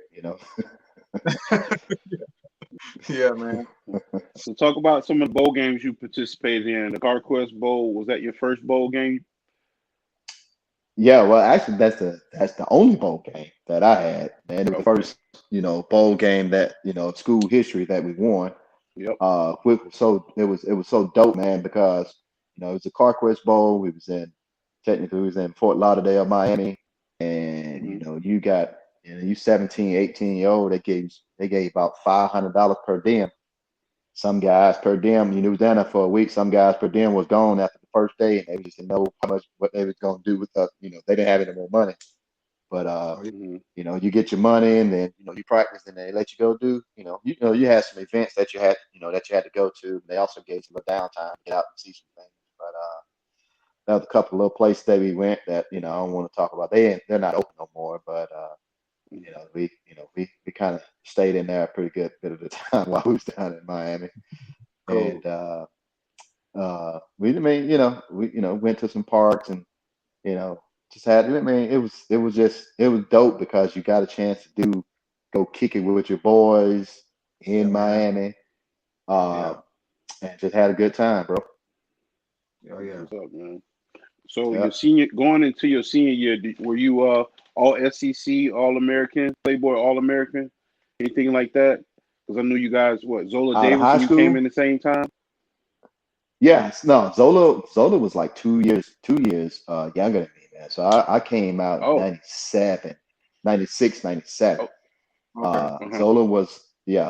Yeah, man. So talk about some of the bowl games you participated in. The CarQuest Bowl, was that your first bowl game? Yeah, well, actually, that's the only bowl game that I had, and it was the Okay. first, bowl game that school history that we won. Yep. It was so dope, man, because it was a CarQuest Bowl. Technically we was in Fort Lauderdale, Miami, and Hmm. you got you 17, 18 year old. They gave about $500 per diem. Some guys per diem, was down there for a week. Some guys per diem was gone after the first day, and they just didn't know how much what they was gonna do with us. They didn't have any more money. But Oh, yeah. Hmm. you get your money, and then you practice, and they let you go do. You had some events that you had to go to. They also gave you a downtime to get out and see some things. But there was a couple of little places that we went that I don't want to talk about. They're not open no more. But we kind of stayed in there a pretty good bit of the time while we was down in Miami, Cool. and we went to some parks and you know just had. I mean, it was dope because you got a chance to go kick it with your boys Yeah, in man. Miami, Yeah. uh, and just had a good time, bro. Oh, That's yeah. what's up, man. So Yeah. your senior going into your senior year, were you all SEC, All American, Playboy All American, anything like that? Because I knew you guys. What, Zola Out of Davis high and you came school, in the same time? yeah, no, Zola was like 2 years younger than me, man. So I came out in Oh. 97, 96, 97. Oh. Okay. Uh-huh.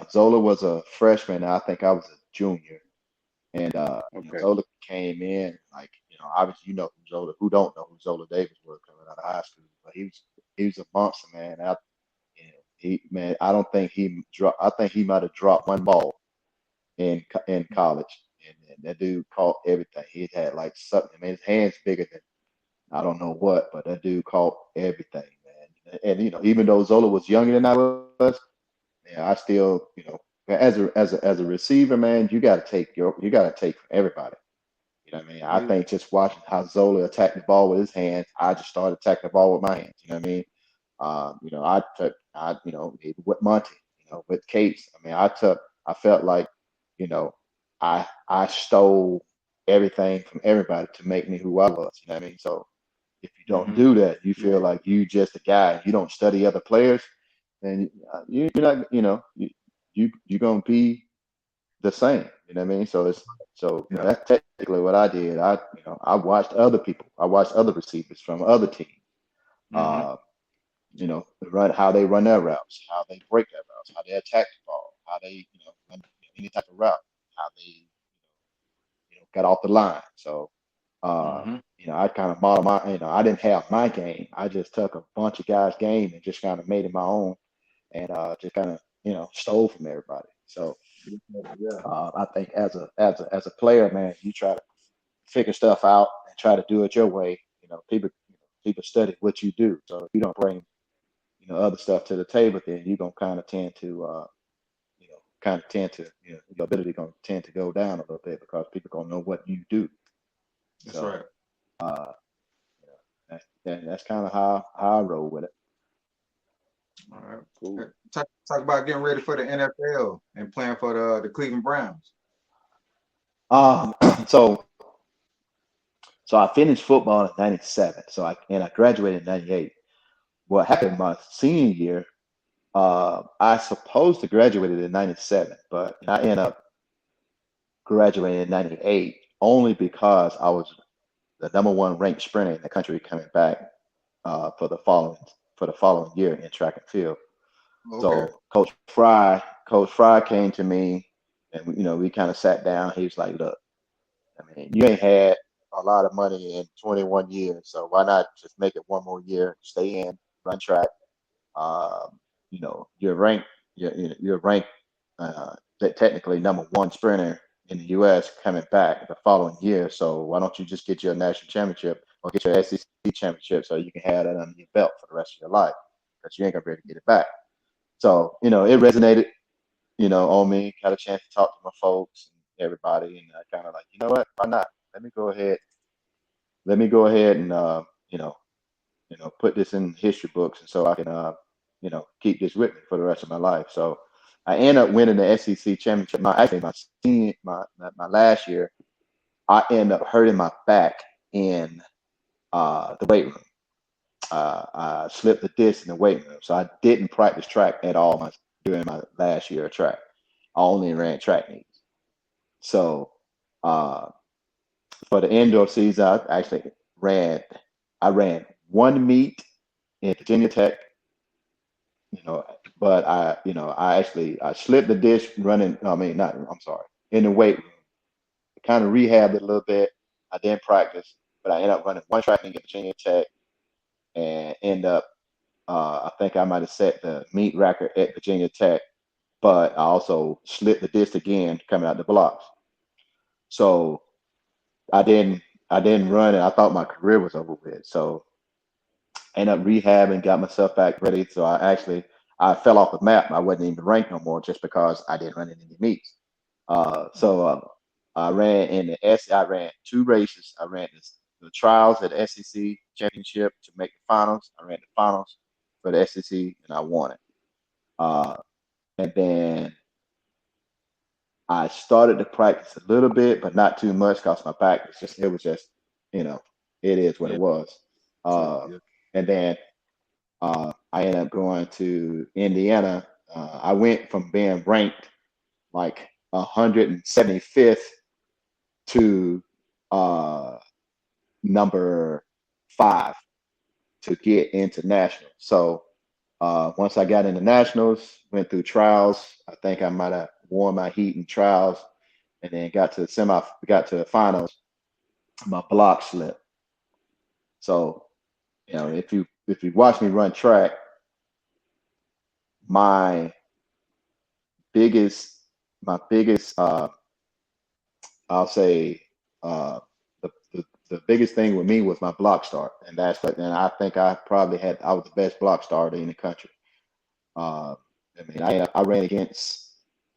Zola was a freshman. I think I was a junior. And Okay. Zola came in like, obviously who Zola, who don't know who Zola Davis was coming out of high school, but he was a monster, man. I don't think he dropped. I think he might have dropped one ball in college, and that dude caught everything. He had like something. I mean, his hands bigger than I don't know what, but that dude caught everything, man. And even though Zola was younger than I was, man, I still, as a receiver, man, you got to take from everybody. You know what I mean? I Oh, yeah. think just watching how Zola attacked the ball with his hands, I just started attacking the ball with my hands. You know what I mean? Even with Monty, with Case. I mean, I felt like, you know, I stole everything from everybody to make me who I was. You know what I mean? So if you don't Mm-hmm. do that, you feel Right. like you just a guy. You don't study other players, then you're not. You're gonna be the same. You know what I mean? Yeah. That's technically what I did. I watched other people. I watched other receivers from other teams. Mm-hmm. Uh, run how they run their routes, how they break their routes, how they attack the ball, how they run any type of route, how they got off the line. So Mm-hmm. I kind of model my. I didn't have my game. I just took a bunch of guys' game and just kind of made it my own, and just kind of stole from everybody. So Yeah. I think as a player, man, you try to figure stuff out and try to do it your way. People study what you do. So if you don't bring other stuff to the table, then you're gonna kind of tend to your ability gonna tend to go down a little bit because people gonna know what you do. That's So right. uh, that's kind of how I roll with it. All right. Cool. Talk about getting ready for the NFL and playing for the Cleveland Browns. Um, so so I finished football in '97. I graduated in '98. What happened my senior year? I supposed to graduated in '97, but I ended up graduating in '98 only because I was the number one ranked sprinter in the country coming back for the following year in track and field. Okay. So Coach Fry came to me, and we kind of sat down. He was like, "Look, I mean, you ain't had a lot of money in 21 years, so why not just make it one more year, stay in, run track. You're ranked, you're ranked technically number one sprinter in the U.S. coming back the following year. So why don't you just get your national championship or get your SEC championship so you can have that under your belt for the rest of your life because you ain't gonna be able to get it back. So it resonated, on me. Got a chance to talk to my folks and everybody, and I kind of like, you know what? Why not? Let me go ahead. Let me go ahead and you know, put this in history books, and so I can keep this with me for the rest of my life. So I end up winning the SEC championship. Actually, my senior, my last year, I end up hurting my back in the weight room. I slipped the disc in the weight room, so I didn't practice track at all during my last year of track. I only ran track meets. So uh, for the indoor season, I actually ran. I ran one meet in Virginia Tech, you know, but I slipped the disc running. I mean, not. I'm sorry, in the weight room. Kind of rehabbed it a little bit. I didn't practice, but I ended up running one track meet at Virginia Tech and end up. I think I might have set the meet record at Virginia Tech, but I also slipped the disc again coming out the blocks. So I didn't I didn't run it. I thought my career was over with. So I ended up rehabbing, got myself back ready. So I fell off the map. I wasn't even ranked no more just because I didn't run any meets. I ran in the S. I ran two races. I ran the trials at the SEC championship to make the finals. I ran the finals for the SEC and I won it. Uh, and then I started to practice a little bit, but not too much because my back it was just, you know, it is what Yeah. it was. So, Uh, yeah. and then I ended up going to Indiana. I went from being ranked like 175th to uh, number 5 to get into nationals. So once I got into nationals, went through trials. I think I might have won my heat in trials, and then got to the finals. My block slipped. So if you watch me run track, my biggest my biggest I'll say uh, the biggest thing with me was my block start, and I think I was the best block starter in the country. Uh, I mean, I ran against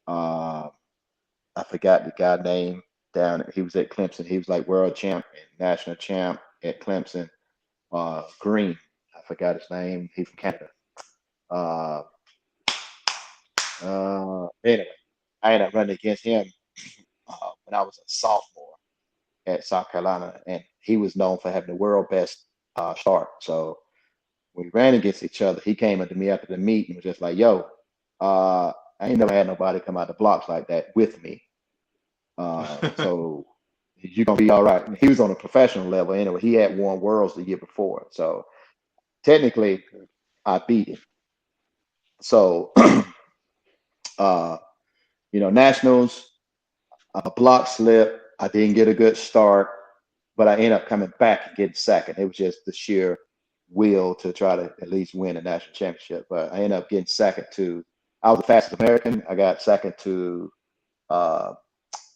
uh, I forgot the guy name down. He was at Clemson. He was like world champ and national champ at Clemson. Green, I forgot his name. He's from Canada. Uh, anyway, I ended up running against him when I was a sophomore at South Carolina, and he was known for having the world best start. So we ran against each other. He came up to me after the meet and was just like, "Yo, I ain't never had nobody come out the blocks like that with me. So you're gonna be all right." And he was on a professional level anyway. He had won worlds the year before, so technically I beat him. So uh, nationals, a block slip. I didn't get a good start, but I ended up coming back and getting second. It was just the sheer will to try to at least win a national championship. But I ended up getting second to. I was the fastest American. I got second to uh,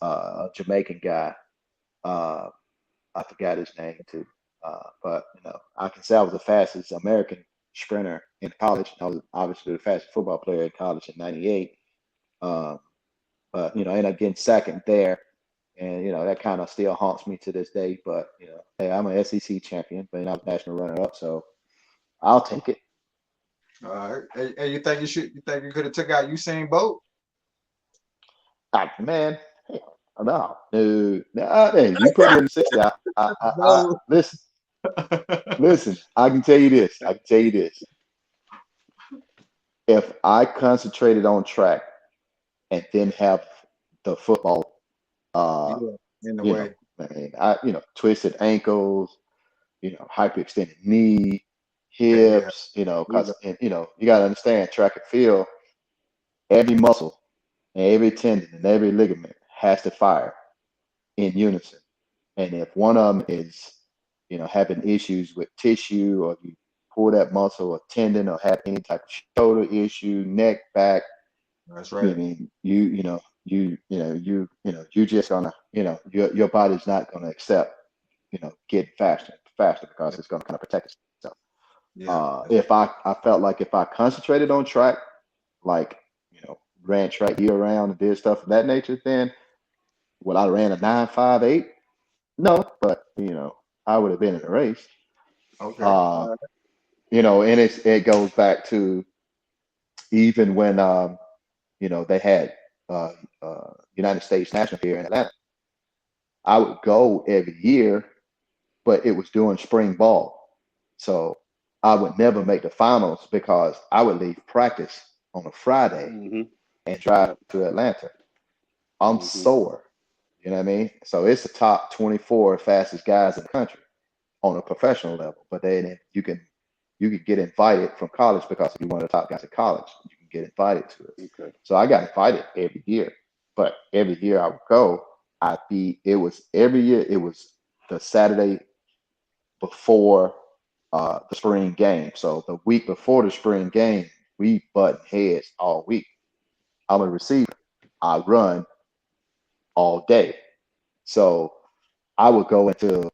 a Jamaican guy. Uh, I forgot his name too. But I can say I was the fastest American sprinter in college. I was obviously the fastest football player in college in '98. Um, but I ended up getting second there, and that kind of still haunts me to this day. But hey, I'm an SEC champion, but I'm a national runner-up, so I'll take it. Hey, you think you could have took out Usain Bolt? Man, hell, no, hey, you put me in the 60. No. Listen. I can tell you this. I can tell you this. If I concentrated on track and then have the football, uh, Yeah, in the you know, way. man, twisted ankles, hyperextended knee, Yeah, hips, yeah. because you got to understand track and field, every muscle and every tendon and every ligament has to fire in unison. And if one of them is, having issues with tissue, or you pull that muscle or tendon, or have any type of shoulder issue, neck, back, That's I right. mean, you know, you just gonna, your body's not gonna accept, getting faster because it's gonna kind of protect itself. Yeah. If I felt like if I concentrated on track, like, ran track year round and did stuff of that nature, then would I ran a 9.58? No, but I would have been in the race. Okay. Uh, and it goes back to even when they had uh, United States National here in Atlanta. I would go every year, but it was during spring ball. So I would never make the finals because I would leave practice on a Friday Mm-hmm. and drive Yep. to Atlanta. I'm Mm-hmm. sore. You know what I mean? So it's the top 24 fastest guys in the country on a professional level. But then you can get invited from college because if you're one of the top guys in college, you can get invited to it. Okay. So I got invited every year. But every year I would go, it was every year it was the Saturday before the spring game. So the week before the spring game, we butt heads all week. I'm a receiver. I run all day. So I would go into,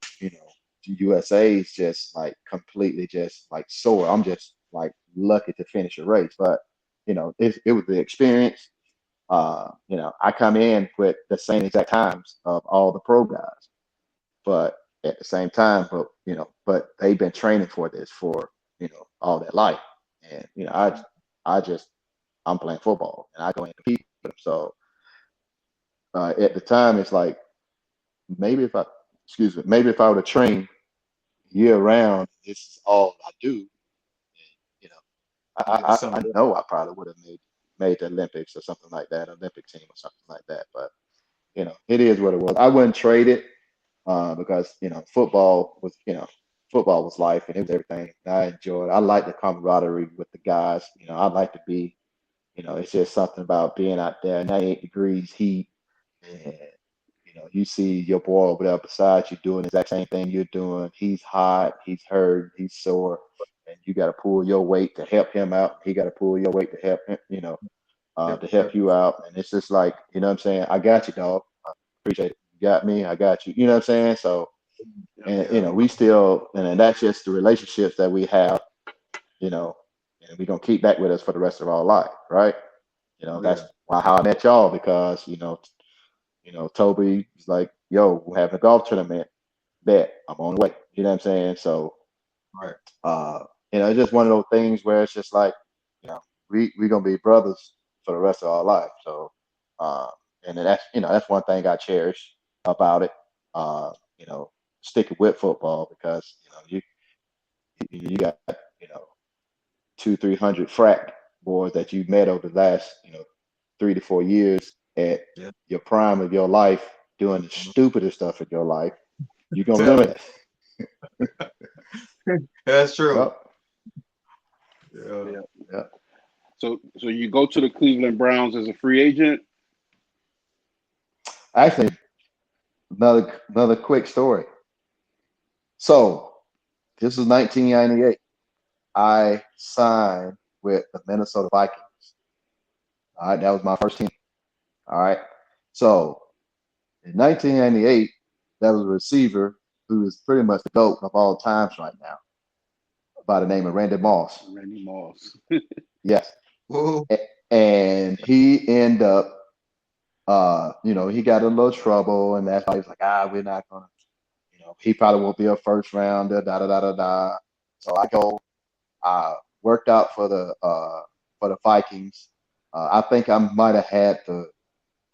USA's just like completely just like sore. I'm just like lucky to finish a race. But, it was the experience. I come in with the same exact times of all the pro guys. But at the same time, but they've been training for this for, all their life. And, I just, I'm playing football and I go and compete with them. So at the time, it's like, maybe if I, excuse me, maybe if I would have trained year round, this is all I do. And, you know, Yeah. I know I probably would have made the Olympics or something like that, Olympic team or something like that. But it is what it was. I wouldn't trade it because football was life and it was everything. I enjoyed. I like the camaraderie with the guys. I like to be. It's just something about being out there, 98 degrees heat, and you see your boy over there beside you doing the exact same thing you're doing. He's hot, he's hurt, he's sore, and you got to pull your weight to help him out. He got to pull your weight to help him, Yep. to help you out. And it's just like, what I'm saying? I got you, dog. I appreciate it. You got me. I got you. You know what I'm saying? So, and Yeah. we still, and that's just the relationships that we have, you know, and we're gonna keep that with us for the rest of our life, right? Oh That's yeah. how I met y'all because Toby was like, "Yo, we're having a golf tournament. Bet I'm on the way." You know what I'm saying? So, Right. uh, it's just one of those things where it's just like, we gonna be brothers for the rest of our life. So, uh, and then that's one thing I cherish about it. Uh, you know, sticking with football because you got you know 200-300 frack boys that you met over the last 3 to 4 years at Yeah. your prime of your life doing the Mhm. stupidest stuff in your life. You're gonna Tell remember me. that. That's true. Yep. Yeah. Yeah. Yep. So you go to the Cleveland Browns as a free agent. Actually, another quick story. So this is 1998. I signed with the Minnesota Vikings. All right, that was my first team. All right. So in 1998, there was a receiver who is pretty much the GOAT of all times right now by the name of Randy Moss. Randy Moss. Yes. Whoa. And he ended up, he got in a little trouble, and that's why he's like, we're not gonna, he probably won't be a first rounder, da da da da da. So I worked out for the Vikings. I think I might have had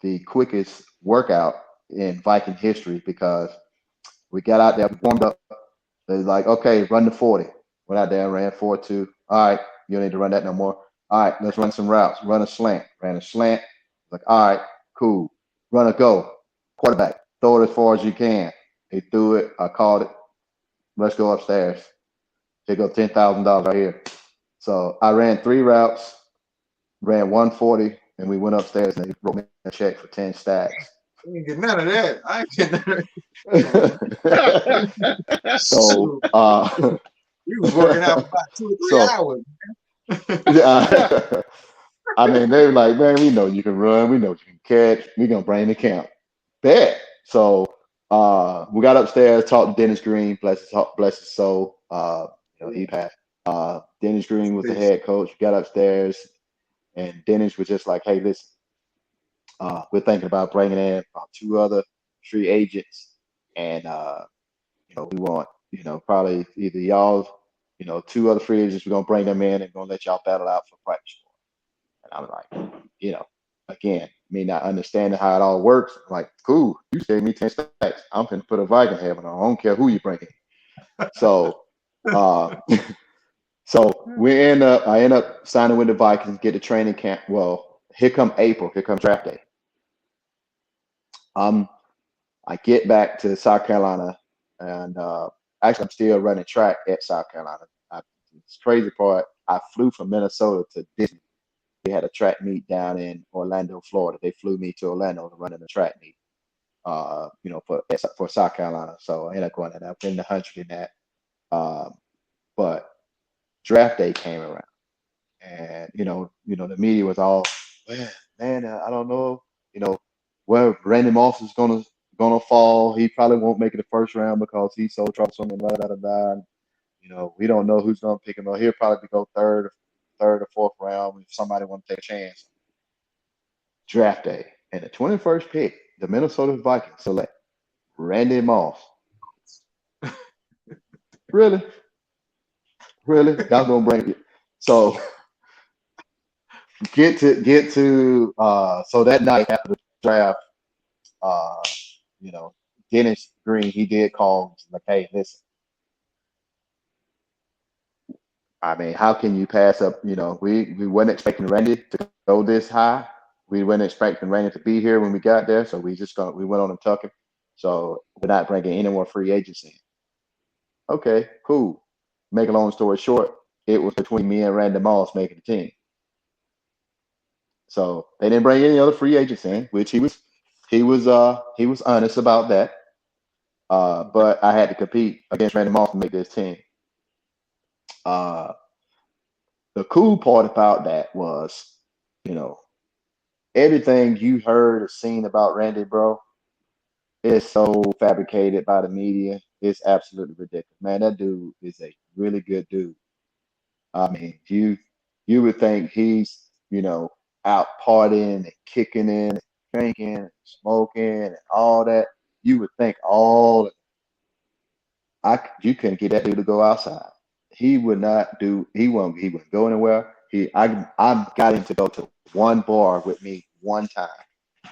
the quickest workout in Viking history because we got out there, warmed up. They're like, okay, run the 40. Went out there and ran 4-2. All right, you don't need to run that no more. All right, let's run some routes. Run a slant. Ran a slant. Like, all right, cool. Run a go. Quarterback. Throw it as far as you can. He threw it. I called it. Let's go upstairs. Here go $10,000 right here. So I ran 3 routes, ran 140, and we went upstairs and they wrote me a check for 10 stacks. I ain't get none of that. I ain't get none of that. So, Shoot. You was working out for about 2 or 3 so hours. yeah. I mean, they were like, man, we know you can run, we know you can catch, we're gonna bring the camp. Bet. So we got upstairs, talked to Dennis Green, bless his soul. He passed. Dennis Green was the Peace. head coach. We got upstairs, and Dennis was just like, hey, listen, we're thinking about bringing in two other free agents, and we want, probably either y'all, two other free agents. We're gonna bring them in and gonna let y'all battle out for practice. And I'm like, again, me not understanding how it all works. I'm like, cool, you saved me 10 stacks. I'm gonna put a Viking helmet on. I don't care who you bring in. So, uh, so I end up signing with the Vikings, get the training camp. Well, here come April, here comes draft day. I get back to South Carolina, and actually, I'm still running track at South Carolina. It's crazy part. I flew from Minnesota to Disney. We had a track meet down in Orlando, Florida. They flew me to Orlando to run in a track meet, for South Carolina. So I ended up going in. I've been the 100 in that. Um, but draft day came around, and the media was all, man, I don't know, you know, where Randy Moss is gonna fall. He probably won't make it the first round because he's so troublesome and da da da da. We don't know who's gonna pick him up. He'll probably go third or fourth round if somebody want to take a chance. Draft day and the 21st pick, the Minnesota Vikings select Randy Moss. Really, really, y'all gonna bring it? So so that night after the draft, uh, you know, Dennis Green, he did call like, hey, listen, I mean, how can you pass up? We weren't expecting Randy to go this high. We weren't expecting Randy to be here when we got there, so we went on and took him. So we're not bringing any more free agents in. Okay, cool. Make a long story short, it was between me and Randy Moss making the team. So they didn't bring any other free agents in, which he was honest about that. But I had to compete against Randy Moss to make this team. Uh, the cool part about that was, you know, everything you heard or seen about Randy, bro, is so fabricated by the media. It's absolutely ridiculous. Man, that dude is a really good dude. I mean, you would think he's, out partying and kicking in, and drinking, and smoking, and all that. You would think all you couldn't get that dude to go outside. He would not do. He wouldn't go anywhere. I got him to go to one bar with me one time,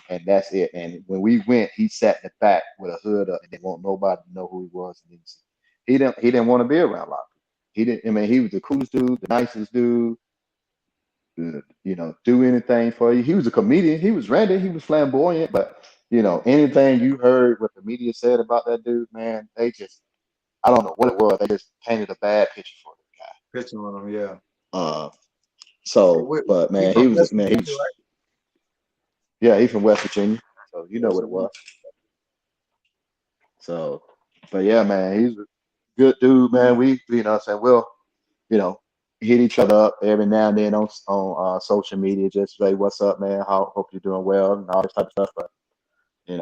and that's it. And when we went, he sat in the back with a hood up, and didn't want nobody to know who he was. And he didn't want to be around a lot of people. He didn't. I mean, he was the coolest dude, the nicest dude. Do anything for you. He was a comedian. He was Randy. He was flamboyant. But anything you heard what the media said about that dude, man, they just, I don't know what it was. They just painted a bad picture for the guy. Pitching on him, yeah. Uh, so, but He man, from he was West man. Virginia, right? Yeah, he's from West Virginia, so you know West what it Virginia. was. So, but yeah, man, he's a good dude, man. We, what I'm saying, we'll, you know, hit each other up every now and then on social media, just say what's up, man. How hope you're doing well and all this type of stuff. But it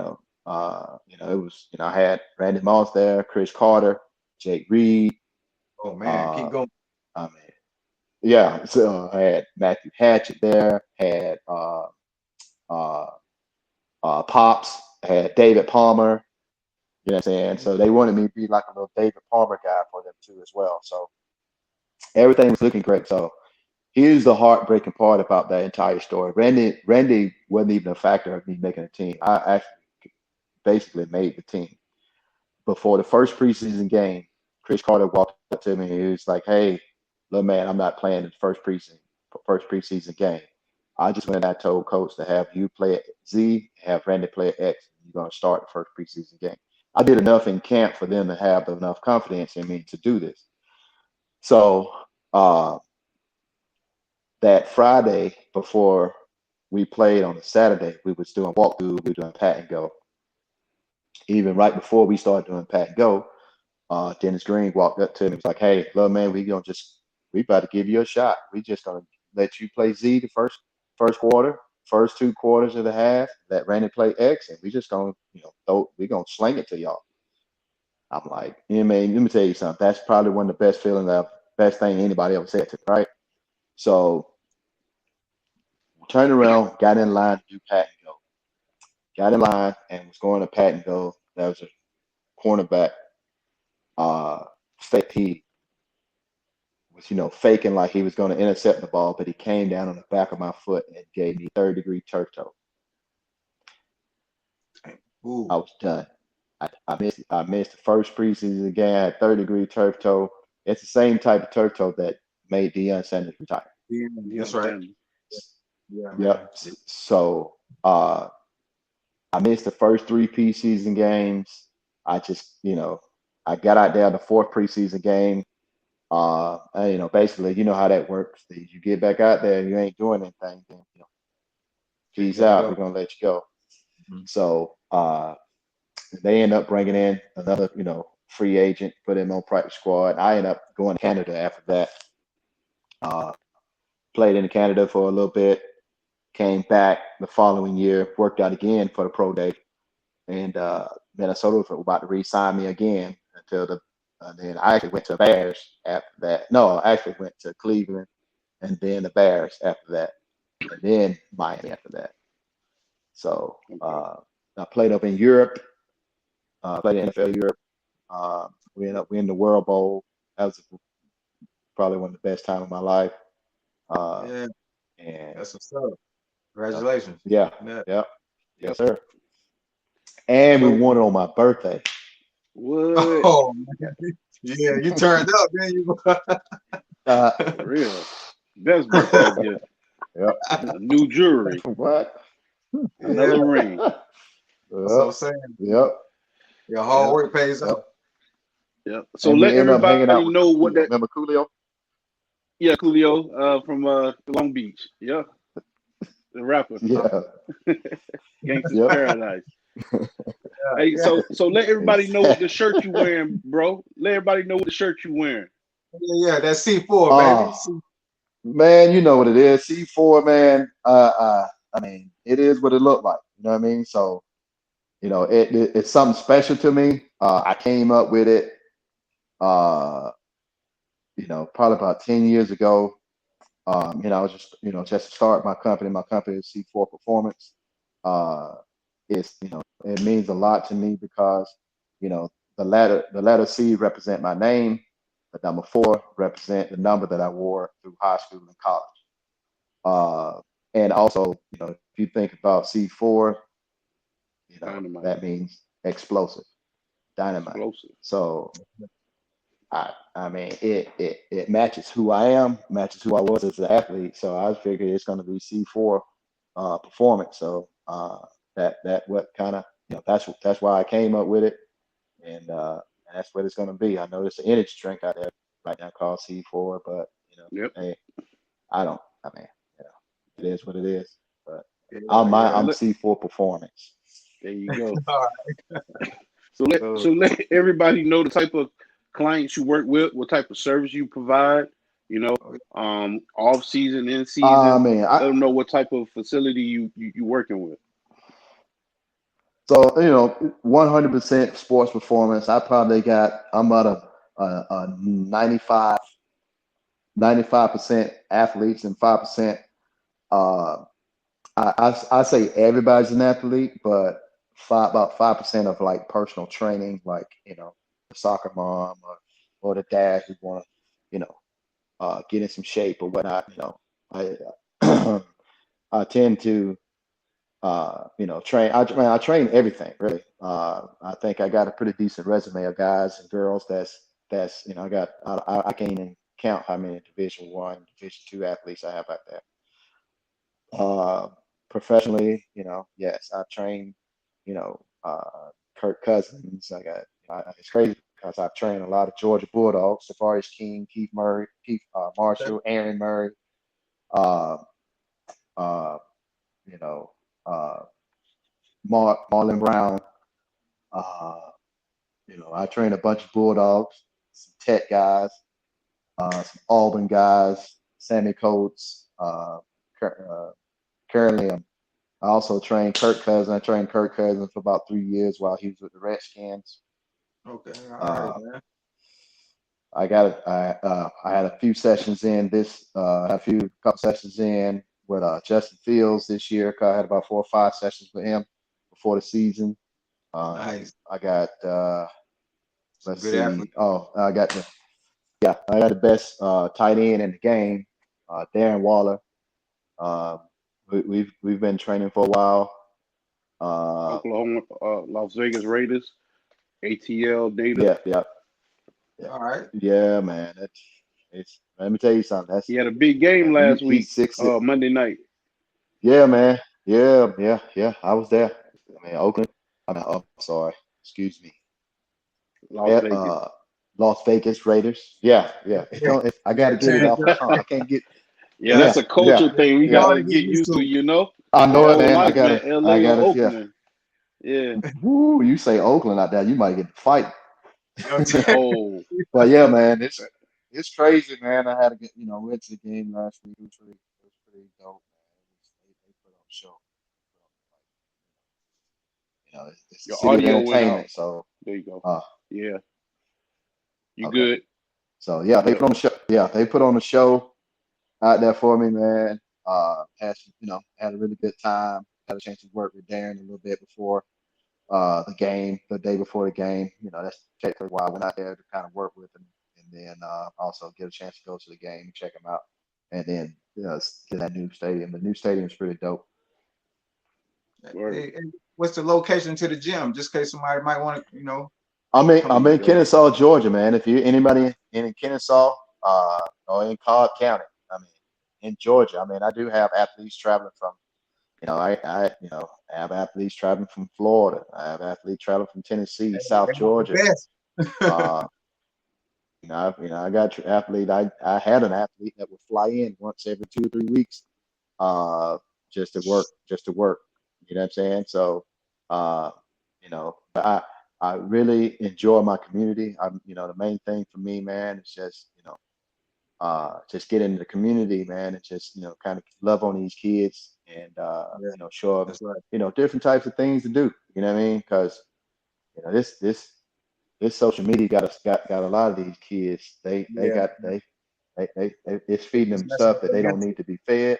was, I had Randy Moss there, Chris Carter, Jake Reed. Oh man, keep Uh, going. I mean, yeah. So I had Matthew Hatchett there, had uh, Pops, had David Palmer. You know what I'm saying? So they wanted me to be like a little David Palmer guy for them too as well. So everything was looking great. So here's the heartbreaking part about that entire story. Randy wasn't even a factor of me making a team. I actually basically made the team. Before the first preseason game, Chris Carter walked up to me and he was like, hey, little man, I'm not playing the first preseason game. I just went and I told coach to have you play at Z, have Randy play at X. You're going to start the first preseason game. I did enough in camp for them to have enough confidence in me to do this. So that Friday before we played on a Saturday, we was doing walkthrough, we were doing pat and go. Even right before we started doing pat and go, Dennis Green walked up to me. He was like, "Hey, little man, we about to give you a shot. We just gonna let you play Z the first quarter, first 2 quarters of the half, let Randy play X, and we just gonna, we gonna sling it to y'all. I'm like, man, let me tell you something. That's probably one of the best feelings, best thing anybody ever said to me, right? So turned around, got in line to do pat and go. Got in line and was going to pat and go. That was a cornerback. He was, faking like he was going to intercept the ball, but he came down on the back of my foot and gave me third-degree turf toe. Ooh. I was done. I missed the first preseason game. I had third-degree turf toe. It's the same type of turf toe that made Deion Sanders retire. Yeah, that's right. Yeah. Yep. So I missed the first 3 preseason games. I just, I got out there the 4th preseason game. Basically, you know how that works. You get back out there, you ain't doing anything. Then, peace out. We're gonna let you go. Mm-hmm. So they end up bringing in another, free agent, put him on practice squad. I end up going to Canada after that. Played in Canada for a little bit. Came back the following year, worked out again for the pro day, and Minnesota was about to re-sign me again until then I actually went to the Bears after that. No, I actually went to Cleveland, and then the Bears after that, and then Miami after that. So I played up in Europe, played in NFL Europe. We ended up winning the World Bowl. That was probably one of the best times of my life. Yeah, And that's what's up. Congratulations. Yeah. Yes, sir. And we won it on my birthday. What? Oh, man. Yeah, you turned up, man. You For real. Best birthday gift. Yep. New jewelry. What? Another ring. That's what I'm saying. Yep. Your hard work pays off. Yep. So And let we end up hanging everybody out with know Coolio. what that. Remember Coolio? Yeah, Coolio from Long Beach. Yeah, the rapper. Yeah. Gangsta's Yep. Paradise. Hey, so let everybody know what the shirt you wearing, bro. Let everybody know what the shirt you wearing. Yeah, that's C4, baby. Man, you know what it is. C4, man. I mean, it is what it looked like. You know what I mean? So, it's something special to me. I came up with it, probably about 10 years ago. I was just to start my company. My company is C4 Performance. It means a lot to me because, the letter C represent my name. The number 4 represent the number that I wore through high school and college. And also, if you think about C4, Dynamite. that means explosive, dynamite. Explosive. So I mean, it matches who I am, matches who I was as an athlete. So I figured it's going to be C4 Performance. So that what kind of that's why I came up with it, and that's what it's going to be. I know there's an energy drink out there right now called C4, but Yep. hey, I mean, it is what it is. But Yeah, I'm yeah. C4 Performance. There you go. All right. So let everybody know the type of clients you work with, what type of service you provide. Off season, in season. I mean, Let them know what type of facility you working with. So 100% sports performance. I'm at a 95% athletes and 5%. Uh, I say everybody's an athlete, but about 5% of like personal training, like the soccer mom or the dad who want to get in some shape or whatnot. I I tend to train. I train everything really. I think I got a pretty decent resume of guys and girls. I can't even count how many Division 1, Division 2 athletes I have out there. Professionally, yes, I train. Kirk Cousins. It's crazy because I've trained a lot of Georgia Bulldogs: Safari's King, Keith Murray, Keith Marshall, Aaron Murray. Uh, uh, you know. Uh, Marlon Brown. Uh, I train a bunch of Bulldogs, some Tech guys, some Auburn guys, Sammy Coates, currently I also trained Kirk Cousins. I trained Kirk Cousins for about 3 years while he was with the Redskins. Okay, all right, Uh, man. I had a few sessions in a few couple sessions in with Justin Fields this year. I had about 4 or 5 sessions with him before the season. Nice. I got Some let's good athlete. see. Oh, I got the best tight end in the game, Darren Waller. Uh, we've been training for a while. Uh, Oklahoma, Las Vegas Raiders, ATL native. yeah, yeah, yeah, All right. yeah, man. Let me tell you something. He That's had a big game man, last we week, six. Monday night, Yeah, man. Yeah, yeah, yeah. I was there. I mean, Oakland. I'm sorry. Excuse me. Las Yeah, Vegas. Las Vegas Raiders. Yeah, yeah. I got Yeah, to get it change off the up. tongue. I can't get. Yeah, Yeah, that's Yeah, a yeah, culture thing. We you yeah. gotta gotta get get used used to to. it. I My know it, whole man. life been I LA or gotta. Yeah. Oakland. Yeah. Woo, you say Oakland out there, you might get to fight. I'm Oh, But yeah, man, it's crazy, man. I had to get, went to the game last week. It was pretty dope, man. They put on a show. It's the your city of audio went out. entertainment. So, There you go. uh, Yeah, you okay. good? So yeah, they Yep. put on a show. Yeah, they put on a show out there for me, man. Had a really good time. Had a chance to work with Darren a little bit before the game, the day before the game. That's technically why I went out there to kind of work with him, and then also get a chance to go to the game and check him out, and then get that new stadium. The new stadium is pretty dope. Word. Hey, what's the location to the gym? Just in case somebody might want to, come I'm to you in there. Kennesaw, Georgia, man. If you anybody in Kennesaw or in Cobb County, I mean, in Georgia, I mean, I do have athletes traveling from. I have athletes traveling from Florida. I have athletes traveling from Tennessee, South They want the Georgia. best. Uh, I got an athlete. I had an athlete that would fly in once every 2 or 3 weeks, uh, just to work. You know what I'm saying? So, uh, I really enjoy my community. The main thing for me, man, is just get into the community, man, and just kind of love on these kids and Yeah, show them that's right. different types of things to do. You know what I mean? Because this social media got a lot of these kids. Yeah, It's feeding it's them messing stuff with that their they don't need mental. to be fed.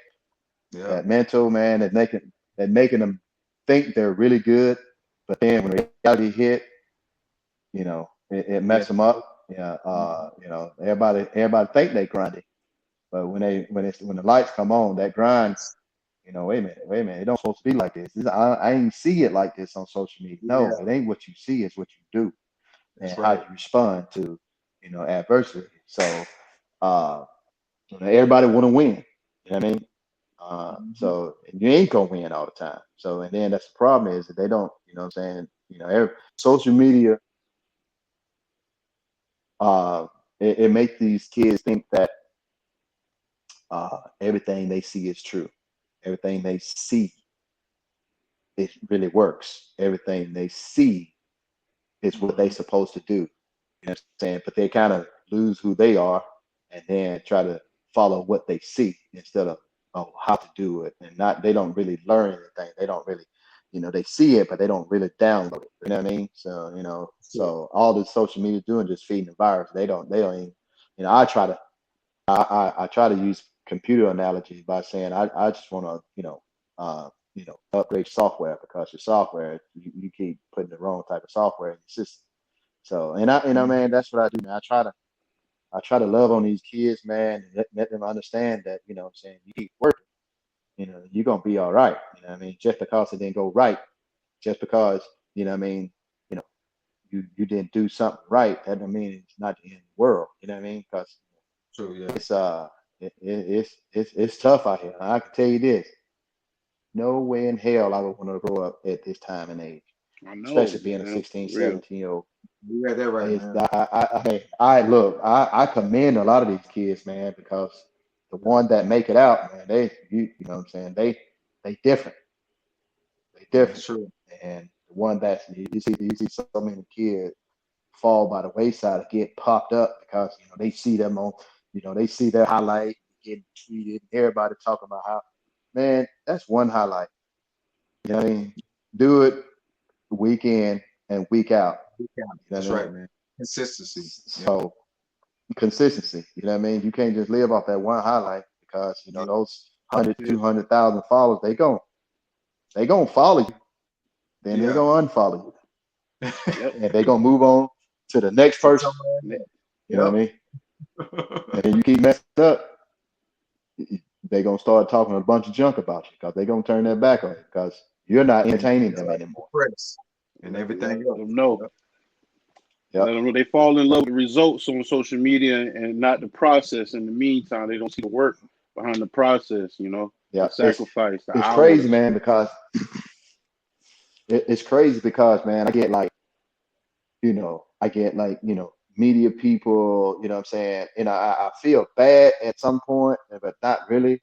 Yeah, That mental, man, that making them think they're really good, but then when reality hit, it yeah, mess them up. Yeah, everybody think they grinding, but when the lights come on, that grind, wait a minute, it don't supposed to be like this. I ain't see it like this on social media. yeah. No, it ain't what you see, it's what you do and That's how right. you respond to, adversity. So, uh, everybody want to win. You know what I mean? Mhm. So and you ain't gonna win all the time. So and then that's the problem is that they don't, what I'm saying, social media, uh, it makes these kids think that everything they see is true. Everything they see, it really works. Everything they see is what they Mhm. supposed to do. You know what I'm saying? But they kind of lose who they are and then try to follow what they see instead of how to do it. And not they don't really learn anything. They don't really, they see it, but they don't really download it. You know what I mean? So, Sure. so all the social media doing just feeding the virus. They don't even, I try to use computer analogy by saying I just want to, upgrade software because your software, you keep putting the wrong type of software in your system. So, Mhm. man, that's what I do, man. I try to love on these kids, man, and let them understand that, what I'm saying, you keep working, you're gonna be all right. You know what I mean? Just because it didn't go right, just because, what I mean, you know, you didn't do something right, that don't mean it's not the end of the world. You know what I mean? Because True. Yeah. it's it's tough out here. And I can tell you this: no way in hell I would want to grow up at this time and age, I know, especially being a man. 16, For real. 17 year old. You got that right, It's, man. I look, I commend a lot of these kids, man, because the Yeah, one that make it out, man, you know what I'm saying, they different, they that's different, true. and the one that you see so many kids fall by the wayside or get popped up because they see them on, they see their highlight getting tweeted, everybody talking about how. man, that's one highlight. You know what I mean? Do it week in and week out. Yeah, You know that's what I mean? right, man. Consistency. Yeah. So consistency. You know what I mean? You can't just live off that one highlight because Yeah. those 100, 200,000 followers, they gonna follow you. Then they Yeah. gonna unfollow you, Yep. and they gonna move on to the next person. Somewhere in And there. You know what I mean? Yep. And then you keep messing up, they gonna start talking a bunch of junk about you because they gonna turn their back on you because you're not entertaining That's them right. anymore. Press and everything let else. them know. Yep. Yep. Let them know they fall in love with the results on social media and not the process. In the meantime, they don't see the work behind the process. The Yeah. sacrifice, the It's crazy, hours. man, because it's crazy because, man, I get like, media people, you know what I'm saying? I feel bad at some point, but not really.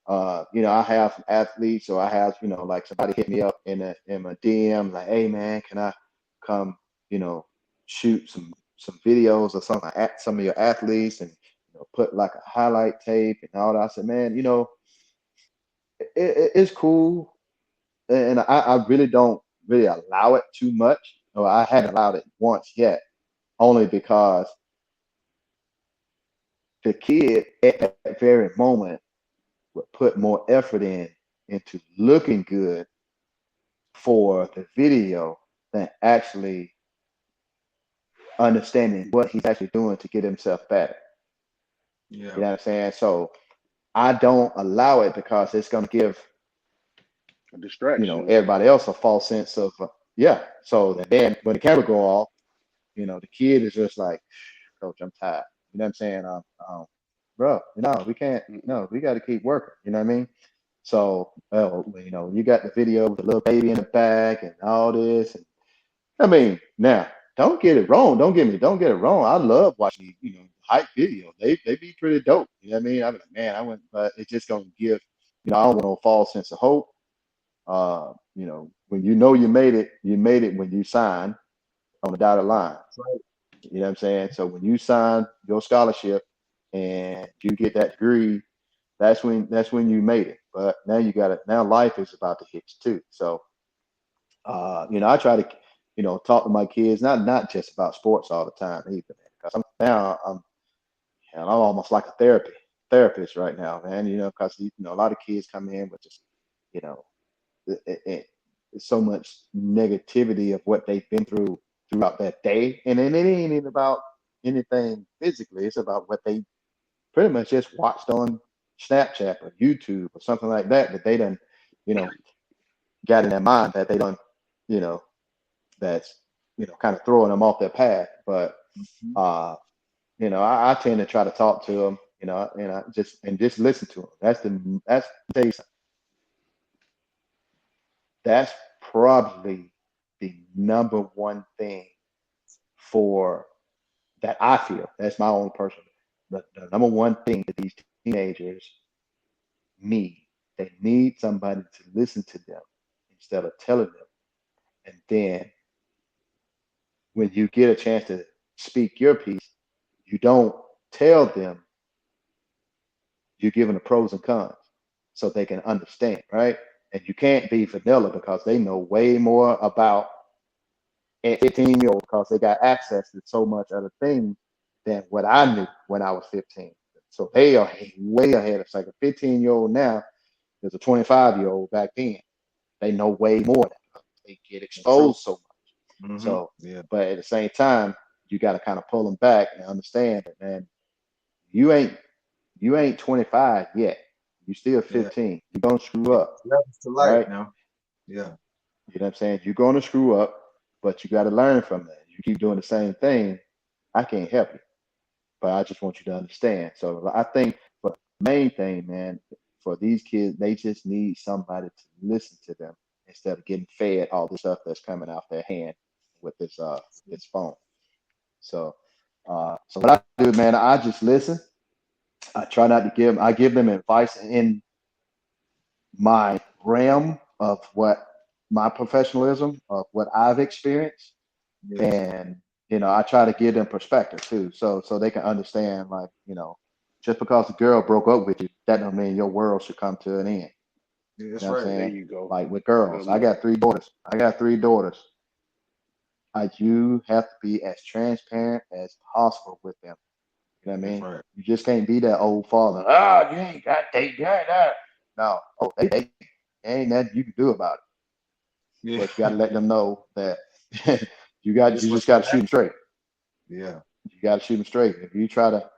I have some athletes, or I have, like somebody hit me up in my DM, like, hey man, can I come, you know, shoot some videos or something at some of your athletes and put like a highlight tape and all that. I said, man, it's cool, and I really don't really allow it too much. Or I haven't allowed it once yet, only because the kid at that very moment would put more effort into looking good for the video than actually understanding what he's actually doing to get himself better. Yeah. You know what I'm saying? So I don't allow it because it's going to give A distraction. everybody else a false sense of yeah. So then when the camera go off, the kid is just like, Coach, I'm tired. You know what I'm saying? Bro, we can't. No, we got to keep working. You know what I mean? So, you got the video with the little baby in the back and all this, and I mean, now don't get it wrong. Don't get it wrong. I love watching hype videos. They be pretty dope. You know what I mean? I'm like, man, I went, but it's just gonna give, I don't want no false sense of hope. When you made it when you sign on the dotted line. Right. You know what I'm saying? So when you sign your scholarship and you get that degree, that's when you made it. But now you got it. Now life is about to hit you too. So I try to, talk to my kids, not just about sports all the time either, because I'm almost like a therapist right now, man. Because a lot of kids come in with just, you know, it's so much negativity of what they've been through throughout that day, and then it ain't even about anything physically. It's about what they pretty much just watched on Snapchat or YouTube or something like that they done, you know, got in their mind that they don't, you know, that's kind of throwing them off their path. But Mhm. I tend to try to talk to them, and I just listen to them. That's tell you something, that's probably the number one thing for that I feel. That's my own personal. The number one thing that these teenagers need, they need somebody to listen to them instead of telling them. And then when you get a chance to speak your piece, you don't tell them, you're giving the pros and cons so they can understand, right? And you can't be vanilla because they know way more about a 15-year old because they got access to so much other things than what I knew when I was 15. So they are way ahead. It's like a 15-year-old now is a 25-year-old back then. They know way more now. They get True. exposed so much. Hmm. So, Yeah. but at the same time, you got to kind of pull them back and understand that, man, you ain't you ain't 25 yet. You still Yeah. 15. You're gonna screw up, Levels to life right? now. Yeah. You know what I'm saying? You're gonna screw up, but you got to learn from that. You keep doing the same thing, I can't help you, but I just want you to understand. So I think for the main thing, man, for these kids, they just need somebody to listen to them instead of getting fed all the stuff that's coming out their hand with this phone. So so what I do, man, I just listen. I try not to I give them advice in my realm of what my professionalism of what I've experienced, Yes. and I try to give them perspective too, so they can understand, like, just because a girl broke up with you, that don't mean your world should come to an end. Yeah, You that's know what I'm right. There saying? you go. Like with Let girls, them I know. got three daughters. I got three daughters. You have to be as transparent as possible with them. You know what I That's mean? right. You just can't be that old father. Oh, you ain't got date, you ain't that. No, oh, they ain't nothing you can do about it. Yeah. But you got to let them know that This you what's just got gonna to shoot happen. them straight. Yeah. You got to shoot them straight. If you try to,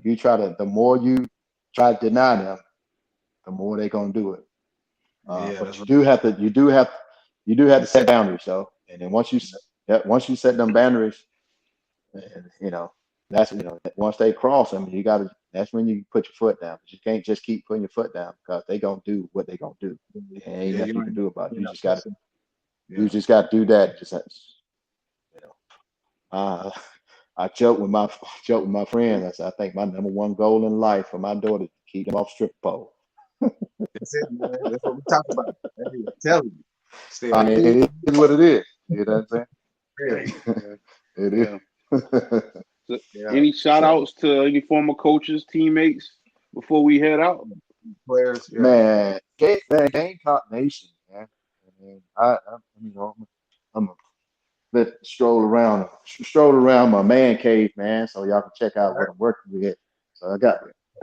you try to, the more you try to deny them, the more they're gonna do it. Yeah, But that's right. you do have to set boundaries though. And then once you set them boundaries, and, that's once they cross them, you got to. That's when you put your foot down. But you can't just keep putting your foot down because they gonna do what they gonna do. And ain't Yeah, nothing you you can ain't do about it. you're not pushing. You Yeah. just got to do that. Just you know, uh, I joke with my friends. I said I think my number one goal in life for my daughter is to keep them off strip pole. That's it, man. That's what we talk about. Hey, I'm telling you. Stay I a mean, cool it is what it is. You know what I'm man. saying? It Yeah. is. So, Yeah. any shout So, outs to any former coaches, teammates before we head out? Players, yeah. Gamecock Nation, man. I mean, I'm a bit stroll around my man cave, man, so y'all can check All out right. what I'm working with. So I got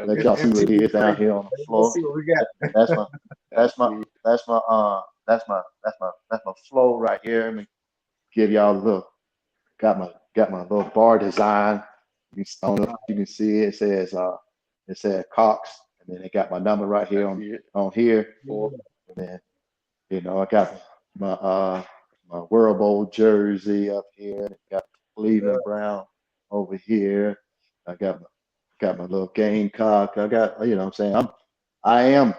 let Okay. y'all see what it is down MTV3. here on the Let's floor. see what we got. That's my I that's my see. that's my flow right here. Let me give y'all a little got my little bar design. I don't know if you can see it. It says Cox, and then they got my number right I here see it. on here. Four. And then I got my World Bowl jersey up here. Got Yeah. Cleveland Brown over here. I got my little Gamecock. I got what I'm saying. I am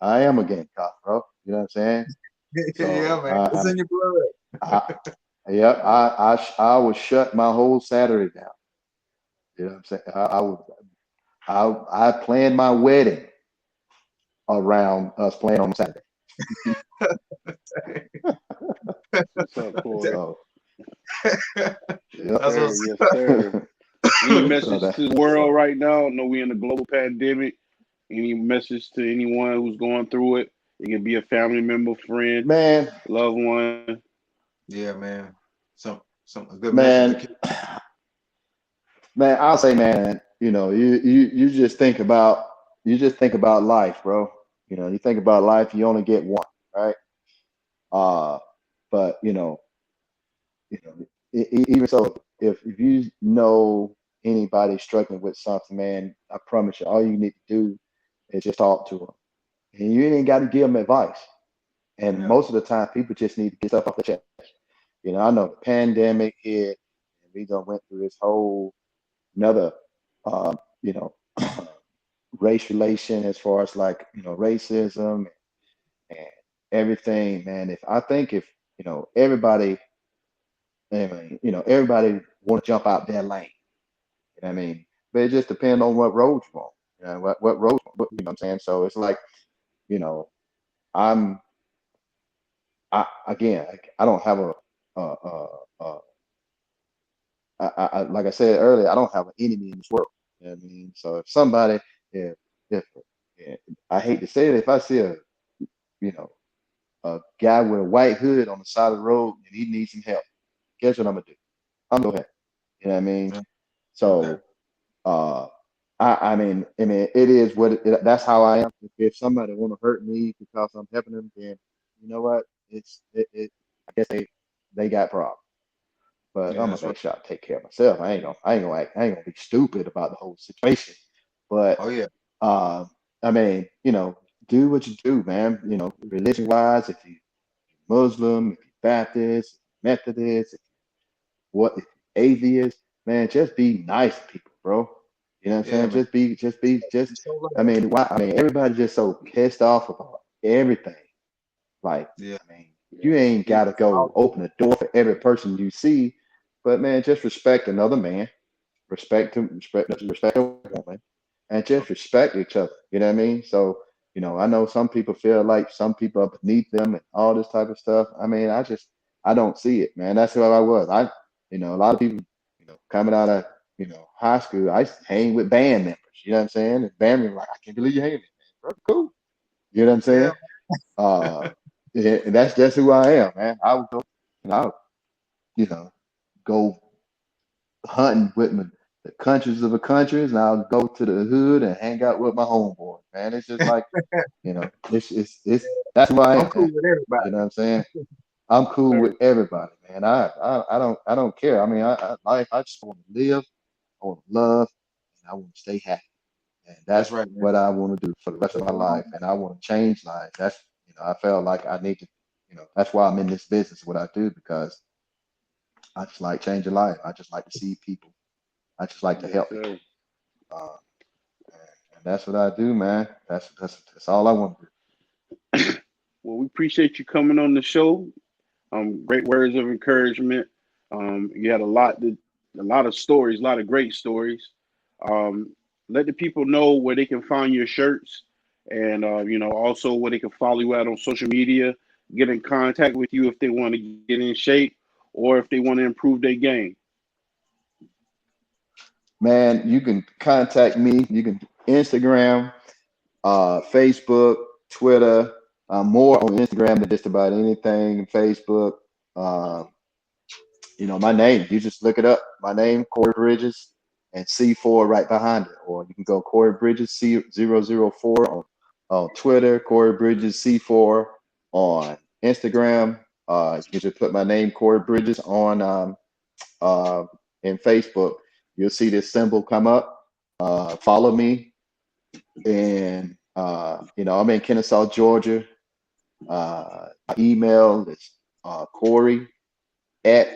I am a Gamecock, bro. You know what I'm saying? Yeah, So man. It's in your blood. I yeah, I would shut my whole Saturday down. You know what I'm saying? I would I planned my wedding around us playing on Saturday. What's up, Corey? So Yes, yep. That's sir. what's Yes, sir. Any So message that to the world right now? I know we in a global pandemic. Any message to anyone who's going through it? It can be a family member, friend, man, loved one. yeah, man. Some a good message to man, keep. man, I'll say, man, you just think about life, bro. You think about life, you only get one, right? Uh, but even so, if you know anybody struggling with something, man, I promise you, all you need to do is just talk to them, and you ain't got to give them advice. And Yeah. most of the time, people just need to get stuff off the chest. I know the pandemic hit, and we done went through this whole another, you know, race relation as far as like racism and everything, man. If everybody, I mean, everybody want to jump out their lane. I mean, but it just depends on what road you want. What road, what I'm saying. So it's like, you know, I'm, again, I don't have a, a like I said earlier, I don't have an enemy in this world. You know what I mean? So if somebody, if, if I hate to say it, if I see you know, a guy with a white hood on the side of the road and he needs some help, guess what I'm gonna do? I'm gonna help. You know what I mean? Yeah. Okay. So, uh, it is that's how I am. If somebody want to hurt me because I'm helping them, then you know what? I guess they got problems. But Yeah, I'm gonna that's right. make sure I take care of myself. I ain't gonna be stupid about the whole situation. But Oh yeah. uh, I mean, do what you do, man. Religion wise, if you Muslim, if you Baptist, Methodist, if you atheist, man, just be nice to people, bro. You know what I'm Yeah, saying? man. Just. Just show I love. mean, why? I mean, everybody's just so pissed off about everything. Like, Yeah. I mean, Yeah. you ain't Yeah. got to go All open the door for every person you see, but man, just respect another man, respect a woman, and just respect each other. You know what I mean? So, I know some people feel like some people are beneath them and all this type of stuff. I mean, I don't see it, man. That's who I was. A lot of people, coming out of, high school, I used to hang with band members. You know what I'm saying? And band members like, I can't believe you hanging with me, man. Bro, cool. You know what I'm yeah. saying? Uh, and that's just who I am, man. I would go, and I would, you know, go hunting with the countries of the countries, and I'll go to the hood and hang out with my homeboy, man. It's just like, it's that's who I I'm am, cool man. with everybody. You know what I'm saying? I'm cool Very with everybody, man. I don't care. I mean, I just want to live, I want to love, and I want to stay happy. And That's that's right, man. what I want to do for the rest of my life. And I want to change lives. That's, I felt like I need to, that's why I'm in this business, what I do, because I just like changing life. I just like to see people. I just like to Yes, help people. sir. Uh, and that's what I do, man. That's all I want to do. Well, we appreciate you coming on the show. Great words of encouragement. You had a lot of stories, a lot of great stories. Um, let the people know where they can find your shirts, and also where they can follow you out on social media, get in contact with you if they want to get in shape or if they want to improve their game. Man, you can contact me. You can Instagram, Facebook, Twitter. I'm more on Instagram than just about anything. Facebook. Um, my name. You just look it up. My name, Corey Bridges, and C4 right behind it. Or you can go Corey Bridges C004 on Twitter, Corey Bridges C4 on Instagram. You just put my name, Corey Bridges, on uh, in Facebook. You'll see this symbol come up. Follow me. And, I'm in Kennesaw, Georgia. My email is Corey at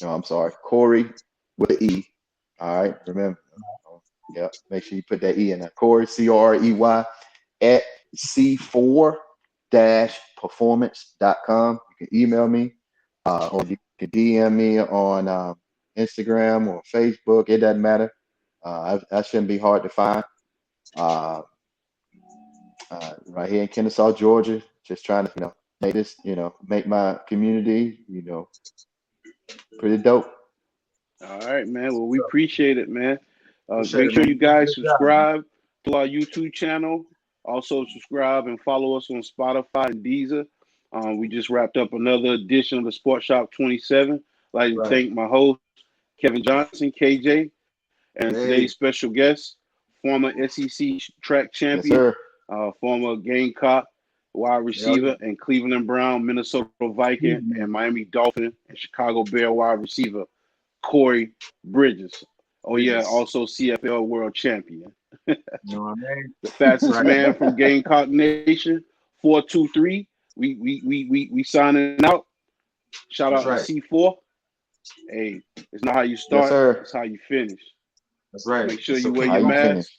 no, I'm sorry, Corey with an E. All right, remember. Yeah, make sure you put that E in there. Corey, Corey, at c4-performance.com. You can email me or you can DM me on Instagram or Facebook. It doesn't matter. That shouldn't be hard to find. Uh, right here in Kennesaw, Georgia, just trying to, make this, make my community, pretty dope. All right, man. Well, we appreciate it, man. Appreciate Make it, sure man. you You did a guys good job, man. subscribe to our YouTube channel. Also, subscribe and follow us on Spotify and Deezer. We just wrapped up another edition of the Sports Shop 27. I'd like to Right. thank my host, Kevin Johnson, KJ, and today's Hey, special guest, former SEC track Yes, champion, sir. former Gamecock wide yeah, receiver, and Cleveland Brown, Minnesota Viking, and Miami Dolphin, and Chicago Bear wide receiver, Corey Bridges. Oh yeah, Bridges. also CFL world champion. You know what I mean? The fastest Right. man from Gamecock Nation, 423. We signing out. Shout That's out to right. C4. Hey, it's not how you Yes, start, sir. it's how you finish. That's right. Make sure So you wear keep How your you going. finish? mask.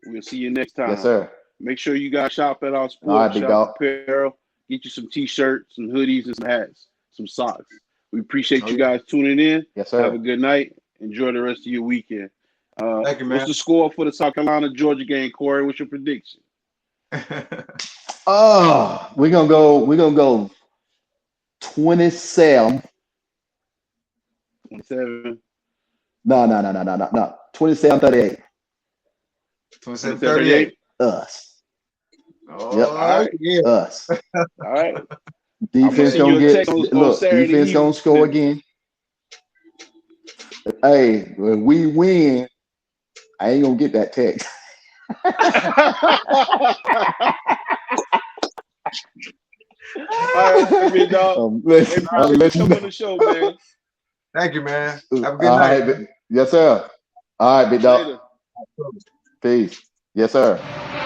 We'll see you next Yes, time. sir. Make sure you guys shop at our All right, sports big shop dog. apparel. Get you some t-shirts, some hoodies, and some hats, some socks. We appreciate Oh, you yeah. guys tuning in. Yes, Have a sir. good night. Enjoy the rest of your weekend. Thank you, What's man. the score for the South Carolina Georgia game, Corey? What's your prediction? Oh, we're gonna go 27. 27, No. 27-38. 27-38. 38. Us. Yep. All Oh, right. yeah. Us. All right. I'm gonna Defense send gonna you a get text on look, Saturday defense gonna score evening. again. Hey, when we win, I ain't gonna get that text. All right, big dog. Hey, I'll appreciate you let you coming on know. the show, man. Thank you, man. Have a good All night, right, yes, sir. All right, big dog. Later. man. Peace. Yes, sir.